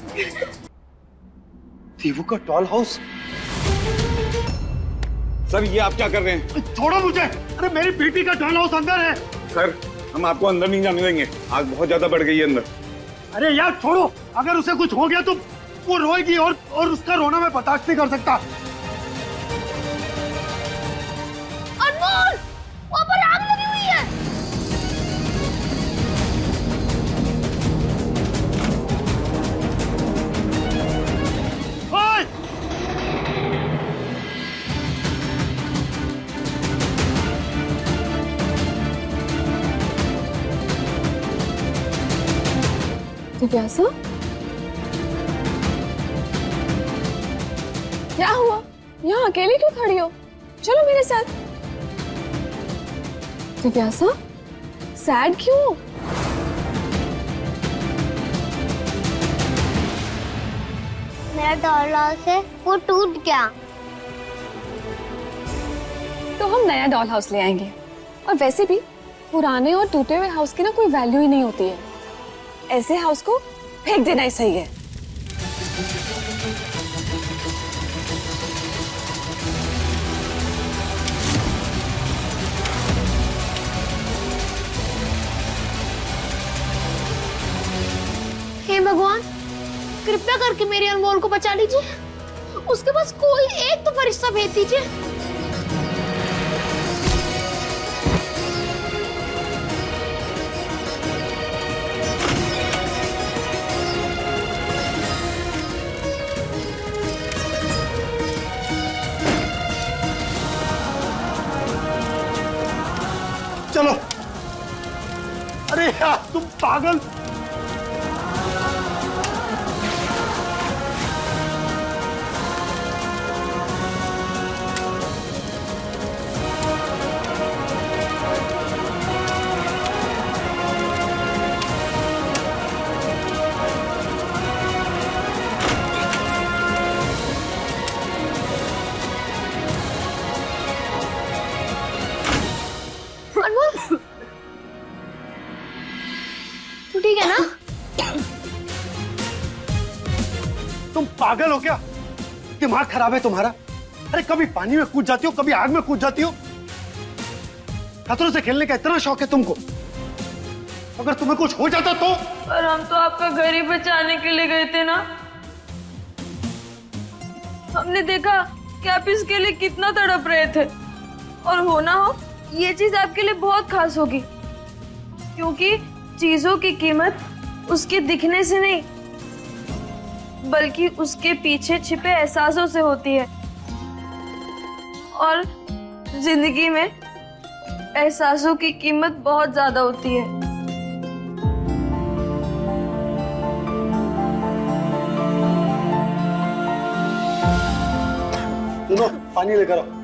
दीवू का डॉल हाउस? सर ये आप क्या कर रहे हैं? छोड़ो मुझे। अरे मेरी बेटी का डॉल हाउस अंदर है। सर हम आपको अंदर नहीं जाने देंगे, आग बहुत ज्यादा बढ़ गई है अंदर। अरे यार छोड़ो, अगर उसे कुछ हो गया तो वो रोएगी, और उसका रोना मैं बर्दाश्त नहीं कर सकता। अनमोल, वहाँ पर आग लगी हुई है। ओए! जिज्ञासा, क्या हुआ? यहाँ अकेले क्यों खड़ी हो? चलो मेरे साथ। जिज्ञासा, सैड क्यों? मेरा डॉल हाउस है, वो टूट गया। तो हम नया डॉल हाउस ले आएंगे। और वैसे भी पुराने और टूटे हुए हाउस की ना कोई वैल्यू ही नहीं होती है। ऐसे हाउस को फेंक देना ही सही है। हे भगवान, कृपया करके मेरे अनमोल को बचा लीजिए। उसके पास कोई एक तो फरिश्ता भेज दीजिए। चलो। अरे यार तुम पागल। अनमोल, तू ठीक है ना? तुम पागल हो क्या? दिमाग खराब है तुम्हारा? अरे कभी पानी में कूद जाती हो, कभी आग में कूद जाती हो। खतरों से खेलने का इतना शौक है तुमको? अगर तुम्हें कुछ हो जाता तो? पर हम तो आपका घर ही बचाने के लिए गए थे ना। हमने देखा कि आप इसके लिए कितना तड़प रहे थे, और हो ना हो ये चीज आपके लिए बहुत खास होगी, क्योंकि चीजों की कीमत उसके दिखने से नहीं बल्कि उसके पीछे छिपे एहसासों से होती है। और जिंदगी में एहसासों की कीमत बहुत ज्यादा होती है। सुनो, पानी लेकर आओ।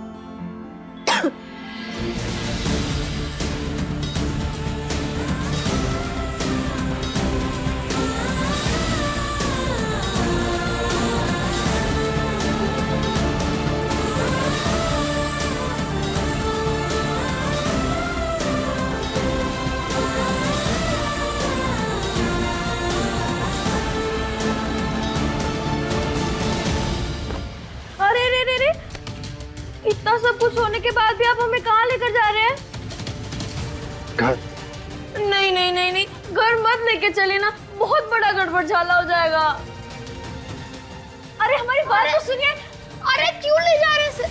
इतना सब कुछ होने के बाद भी आप हमें कहाँ लेकर जा रहे हैं? घर? नहीं नहीं नहीं नहीं, घर मत लेके चले ना, बहुत बड़ा गड़बड़ झाला हो जाएगा। अरे हमारी बात तो सुनिए। अरे क्यों ले जा रहे हैं?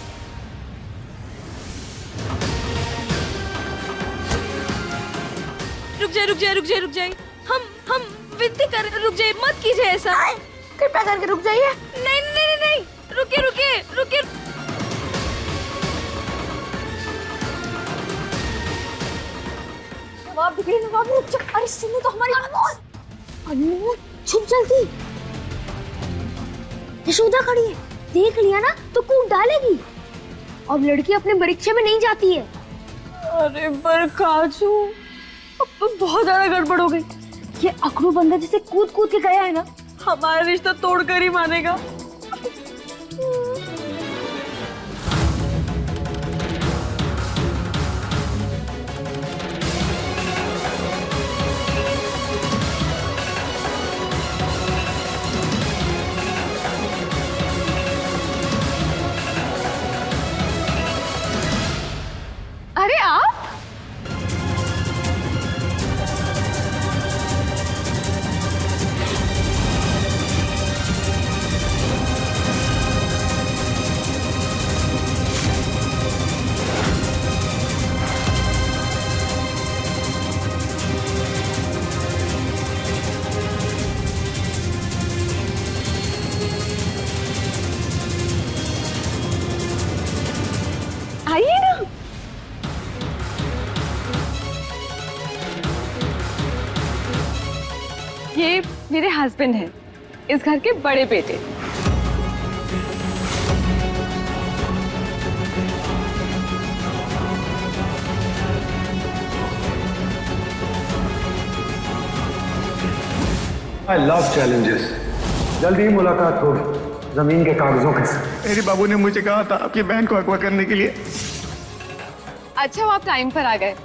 रुक जाइए रुक जाइए रुक जाइए रुक जाइए, हम विनती कर, रुक जाइए, मत कीजिए ऐसा। कृपया करके रुक जाइए। नहीं नहीं नहीं नहीं, रुकिए रुकिए रुकिए। नवाब रुकिए, नवाब रुक जाओ। अरे सुनो तो हमारी बात। अनमोल छुप जल्दी। यशोदा खड़ी है, देख लिया ना तो कूद डालेगी। अब लड़की अपने परीक्षा में नहीं जाती है। अरे पर काजू, अब तो बहुत ज्यादा गड़बड़ हो गई। ये अकड़ू बंदा जिसे कूद कूद के गया है ना, हमारा रिश्ता तोड़कर ही मानेगा। अरे आप आइए ना। ये मेरे हस्बैंड हैं, इस घर के बड़े बेटे। I love challenges. जल्दी ही मुलाकात हो जमीन के कागजों के साथ। मेरे बाबू ने मुझे कहा था आपकी बहन को अगवा करने के लिए। अच्छा, वो आप टाइम पर आ गए।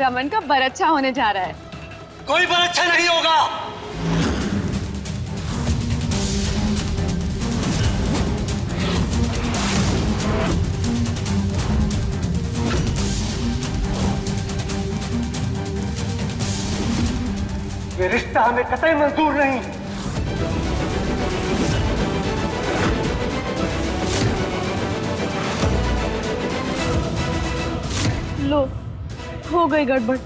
रमन का बरच्छा होने जा रहा है। कोई बरच्छा नहीं होगा। ये रिश्ता हमें कतई मंजूर नहीं। लो, हो गई गड़बड़।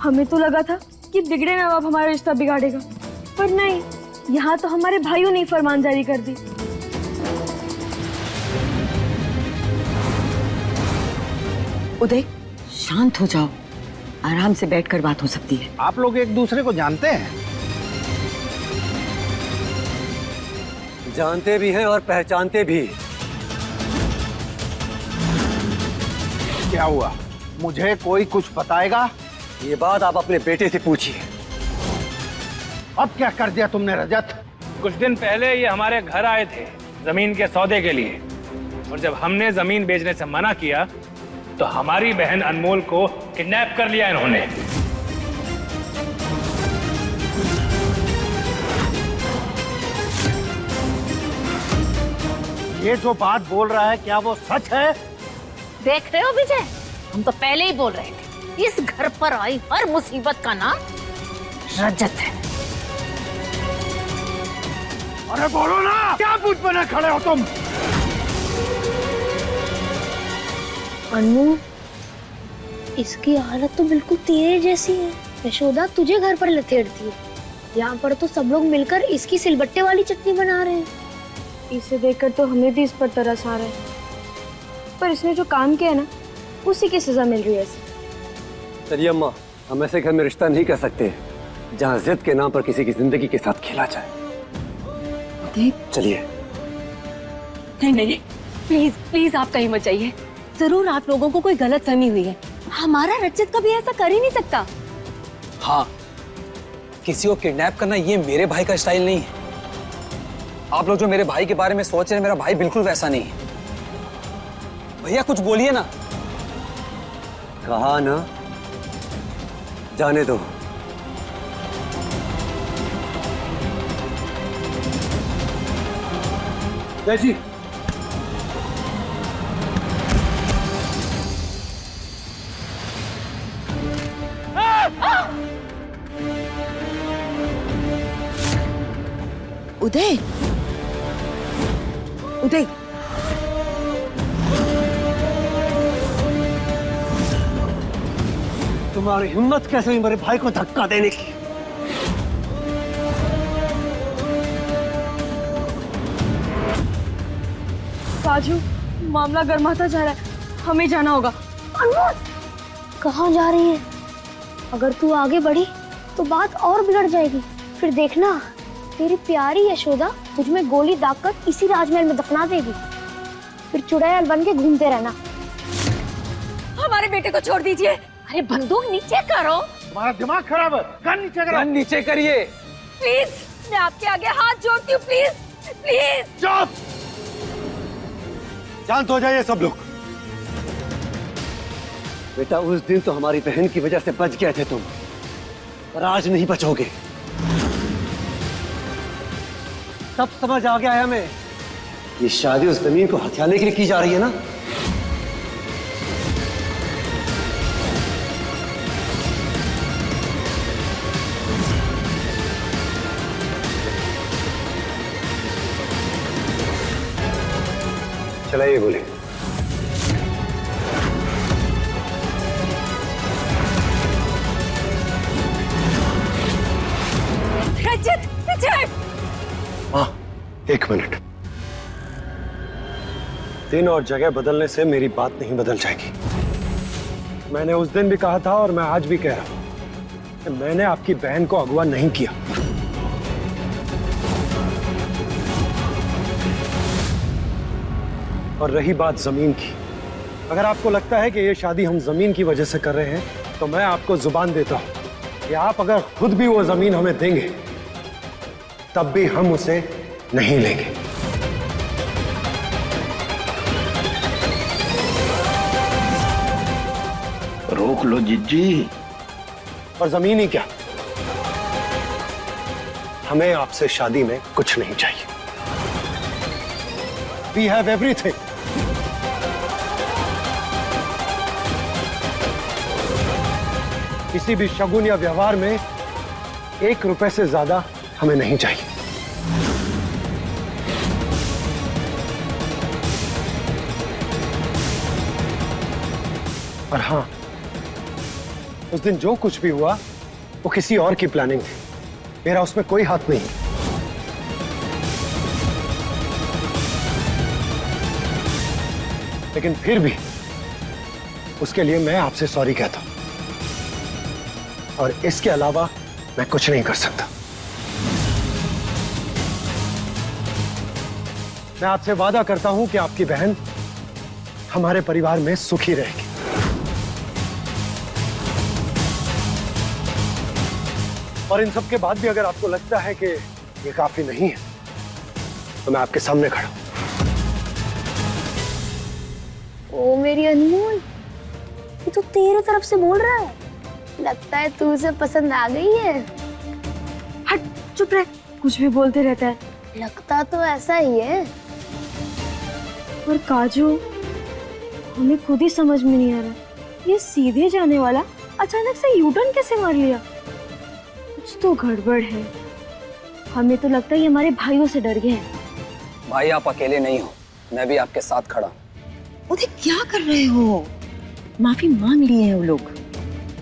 हमें तो लगा था कि बिगड़े नवाब हमारा रिश्ता बिगाड़ेगा, पर नहीं, यहाँ तो हमारे भाइयों ने फरमान जारी कर दी। उदय, शांत हो जाओ, आराम से बैठकर बात हो सकती है। आप लोग एक दूसरे को जानते हैं? जानते भी हैं और पहचानते भी। क्या हुआ? मुझे कोई कुछ बताएगा? ये बात आप अपने बेटे से पूछिए। अब क्या कर दिया तुमने रजत? कुछ दिन पहले ये हमारे घर आए थे जमीन के सौदे के लिए, और जब हमने जमीन बेचने से मना किया तो हमारी बहन अनमोल को किडनैप कर लिया इन्होंने। ये जो बात बोल रहा है क्या वो सच है? देख रहे हो विजय, हम तो पहले ही बोल रहे थे, इस घर पर आई हर मुसीबत का नाम रजत है। अरे बोलो ना, क्या पूछ बने खड़े हो तुम? अनु, इसकी हालत तो बिल्कुल तेरे जैसी है। यशोदा तुझे घर पर लथेड़ती है, यहाँ पर तो सब लोग मिलकर इसकी सिलबट्टे वाली चटनी बना रहे हैं। इसे देखकर तो हमें भी इस पर तरस आ रहा है, पर इसने जो काम किया है ना, उसी की सजा मिल रही है इसे। चलिए अम्मा, हम ऐसे घर में रिश्ता नहीं कर सकते जहाँ जिद के नाम पर किसी की जिंदगी के साथ खेला जाए। चलिए। नहीं नहीं, प्लीज प्लीज आप कहीं मत जाइए। जरूर आप लोगों को कोई गलतफहमी हुई है। हमारा रजत कभी ऐसा कर ही नहीं सकता। हाँ, किसी को किडनैप करना ये मेरे भाई का स्टाइल नहीं है। आप लोग जो मेरे भाई के बारे में सोच रहे हैं, मेरा भाई बिल्कुल वैसा नहीं है। भैया कुछ बोलिए ना। कहा ना, जाने दो। जय जी। उदय, उदय, तुम्हारी हिम्मत कैसे हुई मेरे भाई को धक्का देने की? साजू, मामला गर्माता जा रहा है, हमें जाना होगा। कहाँ जा रही है? अगर तू आगे बढ़ी तो बात और बिगड़ जाएगी। फिर देखना, तेरी प्यारी यशोदा तुझमें गोली दागकर इसी राजमहल में दफना देगी। फिर चुड़ैल बन के घूमते रहना। हमारे बेटे को छोड़ दीजिए। अरे बंदूक नीचे करो। तुम्हारा दिमाग खराब है। गन नीचे करो। गन नीचे करिए। प्लीज, मैं आपके आगे हाथ जोड़ती हूँ, प्लीज प्लीज। चुप! शांत हो जाइए सब लोग। बेटा, उस दिन तो हमारी बहन की वजह से बच गए थे तुम, पर आज नहीं बचोगे। तब समझ आ गया है हमें, ये शादी उस जमीन को हथियाने के लिए की जा रही है ना। चलाइए गोली। रजत, रजत! हाँ, एक मिनट। दिन और जगह बदलने से मेरी बात नहीं बदल जाएगी। मैंने उस दिन भी कहा था और मैं आज भी कह रहा हूं कि मैंने आपकी बहन को अगवा नहीं किया। और रही बात जमीन की, अगर आपको लगता है कि ये शादी हम जमीन की वजह से कर रहे हैं, तो मैं आपको जुबान देता हूं कि आप अगर खुद भी वो जमीन हमें देंगे, तब भी हम उसे नहीं लेंगे। रोक लो जिज्जी। और जमीन ही क्या, हमें आपसे शादी में कुछ नहीं चाहिए। We have everything. किसी भी शगुन या व्यवहार में 1 रुपए से ज्यादा हमें नहीं चाहिए। और हाँ, उस दिन जो कुछ भी हुआ वो किसी और की प्लानिंग थी, मेरा उसमें कोई हाथ नहीं। लेकिन फिर भी उसके लिए मैं आपसे सॉरी कहता हूं, और इसके अलावा मैं कुछ नहीं कर सकता। मैं आपसे वादा करता हूं कि आपकी बहन हमारे परिवार में सुखी रहेगी। और इन सब के बाद भी अगर आपको लगता है कि ये काफी नहीं है, तो मैं आपके सामने खड़ा हूं। ओ मेरी अनमोल, ये तो तेरे तरफ से बोल रहा है। लगता है तू उसे पसंद आ गई है। हट, चुप रह, कुछ भी बोलते रहता है। लगता तो ऐसा ही है। पर काजू, हमें खुद ही समझ में नहीं आ रहा, ये सीधे जाने वाला अचानक से यू टर्न कैसे मार लिया? कुछ तो गड़बड़ है। हमें तो लगता है ये हमारे भाइयों से डर गए हैं। भाई आप अकेले नहीं हो, मैं भी आपके साथ खड़ा हूं। उधर क्या कर रहे हो? माफी मांग लिए हैं वो लोग,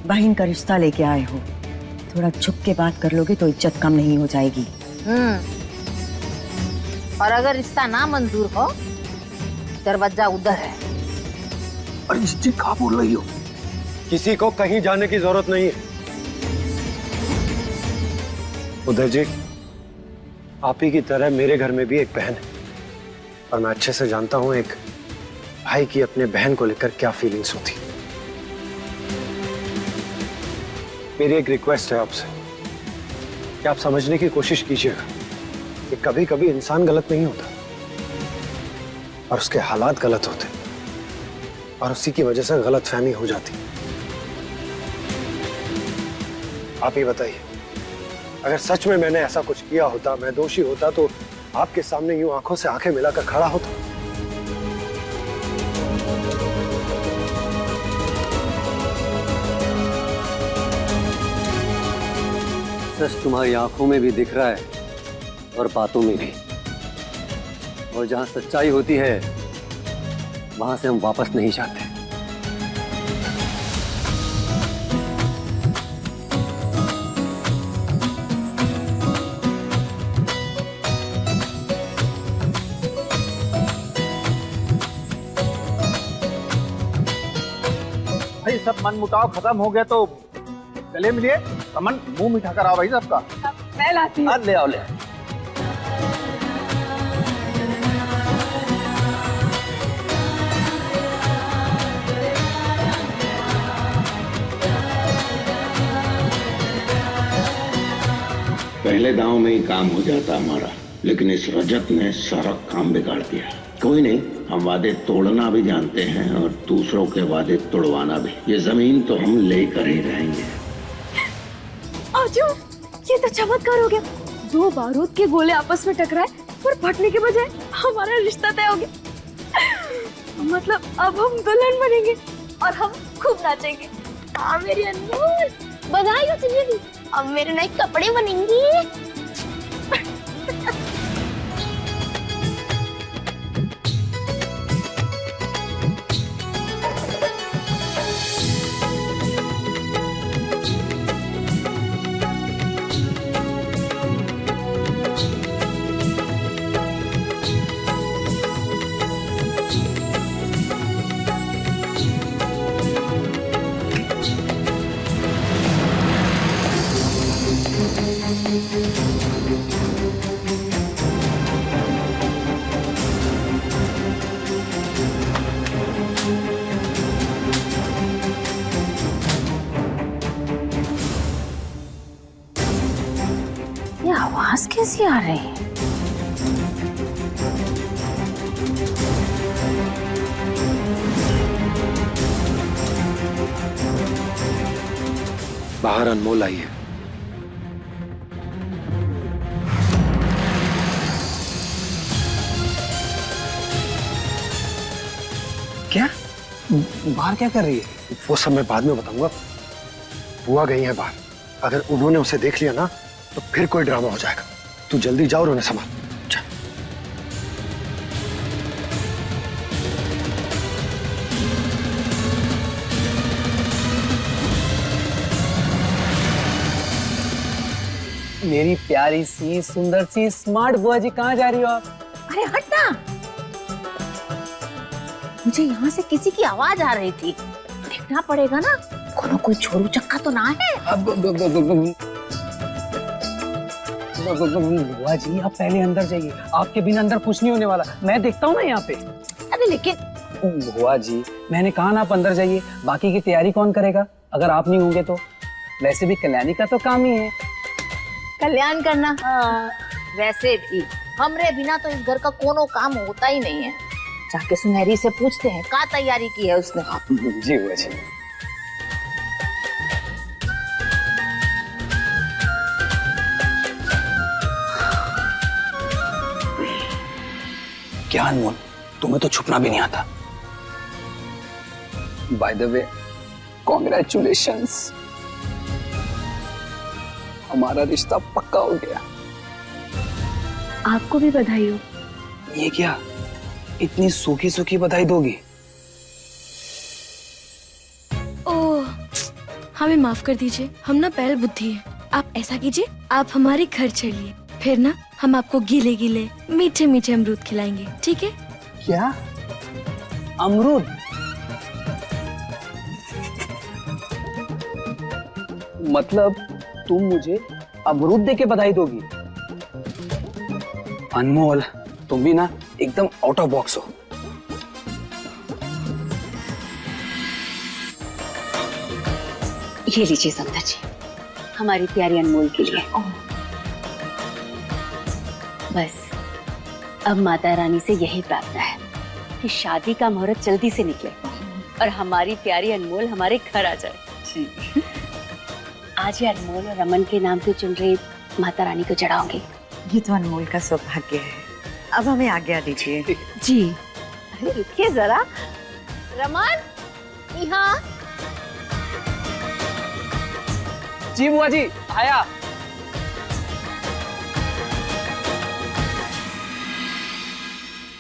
बहन का रिश्ता लेके आए हो। थोड़ा छुप के बात कर लोगे तो इज्जत कम नहीं हो जाएगी। और अगर रिश्ता ना मंजूर हो, दरवाजा उधर है। अरे जी क्या बोल रही हो? किसी को कहीं जाने की जरूरत नहीं है। उदय जी, आप ही की तरह मेरे घर में भी एक बहन है, और मैं अच्छे से जानता हूं एक भाई की अपने बहन को लेकर क्या फीलिंग्स होती। मेरी एक रिक्वेस्ट है आपसे कि आप समझने की कोशिश कीजिएगा कि कभी कभी इंसान गलत नहीं होता, और उसके हालात गलत होते, और उसी की वजह से गलतफहमी हो जाती। आप ही बताइए, अगर सच में मैंने ऐसा कुछ किया होता, मैं दोषी होता, तो आपके सामने यूं आंखों से आंखें मिलाकर खड़ा होता? सच तुम्हारी आंखों में भी दिख रहा है और बातों में भी, और जहां सच्चाई होती है वहां से हम वापस नहीं जाते। भाई सब मन मुटाव खत्म हो गया तो गले मिलिए। अमन, मुंह मीठा करा भाई सबका। मैं लाती हूँ। ले आओ, ले। पहले दांव में ही काम हो जाता हमारा, लेकिन इस रजत ने सारा काम बिगाड़ दिया। कोई नहीं, हम वादे तोड़ना भी जानते हैं और दूसरों के वादे तोड़वाना भी। ये जमीन तो हम लेकर ही रहेंगे। आजू, ये तो चमत्कार हो गया। 2 बारूद के गोले आपस में टकराए और फटने के बजाय हमारा रिश्ता तय हो गया। मतलब अब हम दुल्हन बनेंगे और हम खूब नाचेंगे। हाँ मेरी अनमोल, बधाई हो तुझे भी। अब मेरे नए कपड़े बनेंगे। ये आवाज कैसी आ रही है? बाहर अनमोल आई है। क्या? बाहर क्या कर रही है? वो सब मैं बाद में बताऊंगा। बुआ गई है बाहर, अगर उन्होंने उसे देख लिया ना तो फिर कोई ड्रामा हो जाएगा। तू जल्दी जाओ और उन्हें संभाल। चल। मेरी प्यारी सी सुंदर सी स्मार्ट बुआ जी, कहाँ जा रही हो आप? अरे हटना, मुझे यहाँ से किसी की आवाज आ रही थी, देखना पड़ेगा ना कोनो कोई छोरू चक्का तो ना है। बुआ जी आप पहले अंदर जाइए, आपके बिना अंदर कुछ नहीं होने वाला, मैं देखता हूँ ना यहाँ पे। अरे लेकिन बुआ जी मैंने कहा ना आप अंदर जाइए, बाकी की तैयारी कौन करेगा अगर आप नहीं होंगे तो? वैसे भी कल्याणी का तो काम ही है कल्याण करना। हाँ, वैसे भी हमरे बिना तो इस घर का कोनो काम होता ही नहीं है। जाके सुनहरी से पूछते हैं क्या तैयारी की है उसने। जी बुआ जी। क्या अनमोल, तुम्हें तो छुपना भी नहीं आता। बाय द वे कॉन्ग्रेचुलेशंस, हमारा रिश्ता पक्का हो गया। आपको भी बधाई हो। ये क्या, इतनी सूखी सूखी बधाई दोगी? ओह, हमें माफ कर दीजिए, हम ना बैल बुद्धि है। आप ऐसा कीजिए, आप हमारे घर चलिए, फिर ना हम आपको गीले गीले मीठे मीठे अमरूद खिलाएंगे, ठीक है? क्या अमरूद? मतलब तुम मुझे अमरूद दे के बधाई दोगी? अनमोल तुम भी ना एकदम आउट ऑफ बॉक्स हो। ये लीजिए संता जी, हमारी प्यारी अनमोल के लिए। बस अब माता रानी से यही प्रार्थना है कि शादी का मुहूर्त जल्दी से निकले और हमारी प्यारी अनमोल हमारे घर आ जाए। आज ये अनमोल और रमन के नाम पे चुनरी माता रानी को चढ़ाओगे। ये तो अनमोल का सौभाग्य है। अब हमें आज्ञा दीजिए। जी। अरे रुकिए जरा, रमन यहाँ। जी बुआ जी आया।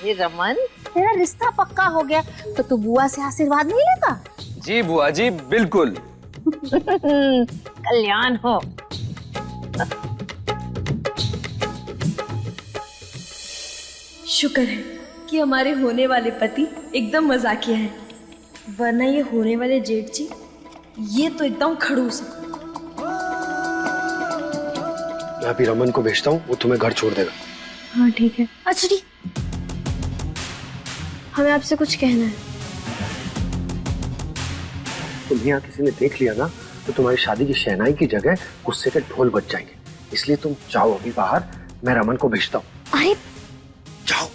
ये रमन, तेरा रिश्ता पक्का हो गया तो तू बुआ से आशीर्वाद नहीं लेता? जी बुआ जी बिल्कुल। कल्याण हो। शुक्र है कि हमारे होने वाले पति एकदम मजाकिया हैं, वरना ये होने वाले जेठ जी ये तो एकदम खड़ूस है। मैं अभी रमन को भेजता हूँ, वो तुम्हें घर छोड़ देगा। हाँ ठीक है। अच्छा जी, हमें आपसे कुछ कहना है। तुम्हें यहाँ किसी ने देख लिया ना तो तुम्हारी शादी की शहनाई की जगह गुस्से के ढोल बज जाएंगे, इसलिए तुम जाओ अभी बाहर, मैं रमन को भेजता हूँ। अरे जाओ।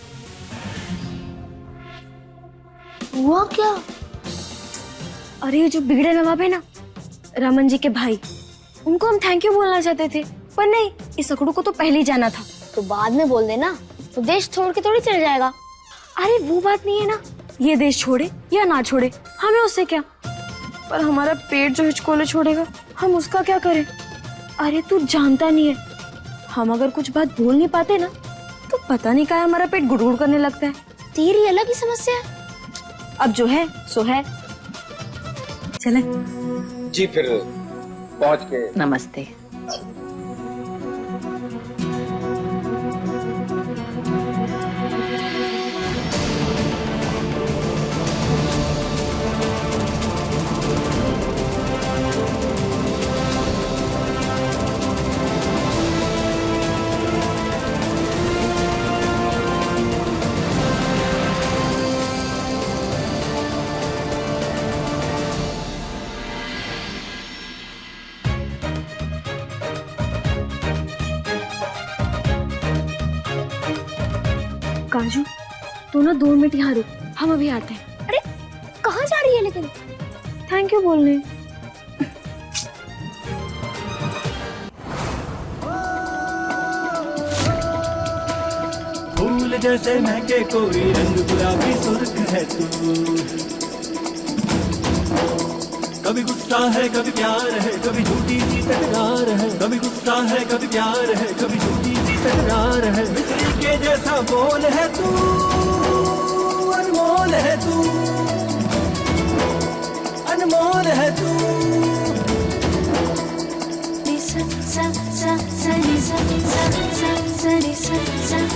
हुआ क्या? अरे ये जो बिगड़े नवाब है ना, रमन जी के भाई, उनको हम थैंक यू बोलना चाहते थे, पर नहीं, इस सकड़ू को तो पहले ही जाना था। तो बाद में बोल देना, तो देश छोड़ के थोड़ी चले जाएगा। अरे वो बात नहीं है ना, ये देश छोड़े या ना छोड़े हमें उससे क्या, पर हमारा पेट जो हिचकोले छोड़ेगा हम उसका क्या करें? अरे तू जानता नहीं है, हम अगर कुछ बात बोल नहीं पाते ना तो पता नहीं क्या हमारा पेट गुड़गुड़ करने लगता है। तेरी अलग ही समस्या है। अब जो है सो है। चले। जी फिर पहुंच के। नमस्ते। काजू तू ना 2 मिनट यहाँ रुक, हम अभी आते हैं। अरे कहाँ जा रही है लेकिन? थैंक यू बोलने। फूल जैसे महके कोई रंग गुलाबी सुर्ख है तू, कभी गुस्सा है कभी प्यार है, कभी झूठी सी तकरार है, कभी गुस्सा है कभी प्यार है, कभी झूठी सी तकरार है। मिस्री के जैसा बोल है तू, अनमोल है तू, अनमोल है तू। सा सा सा रे सा सा सा सा रे सा सा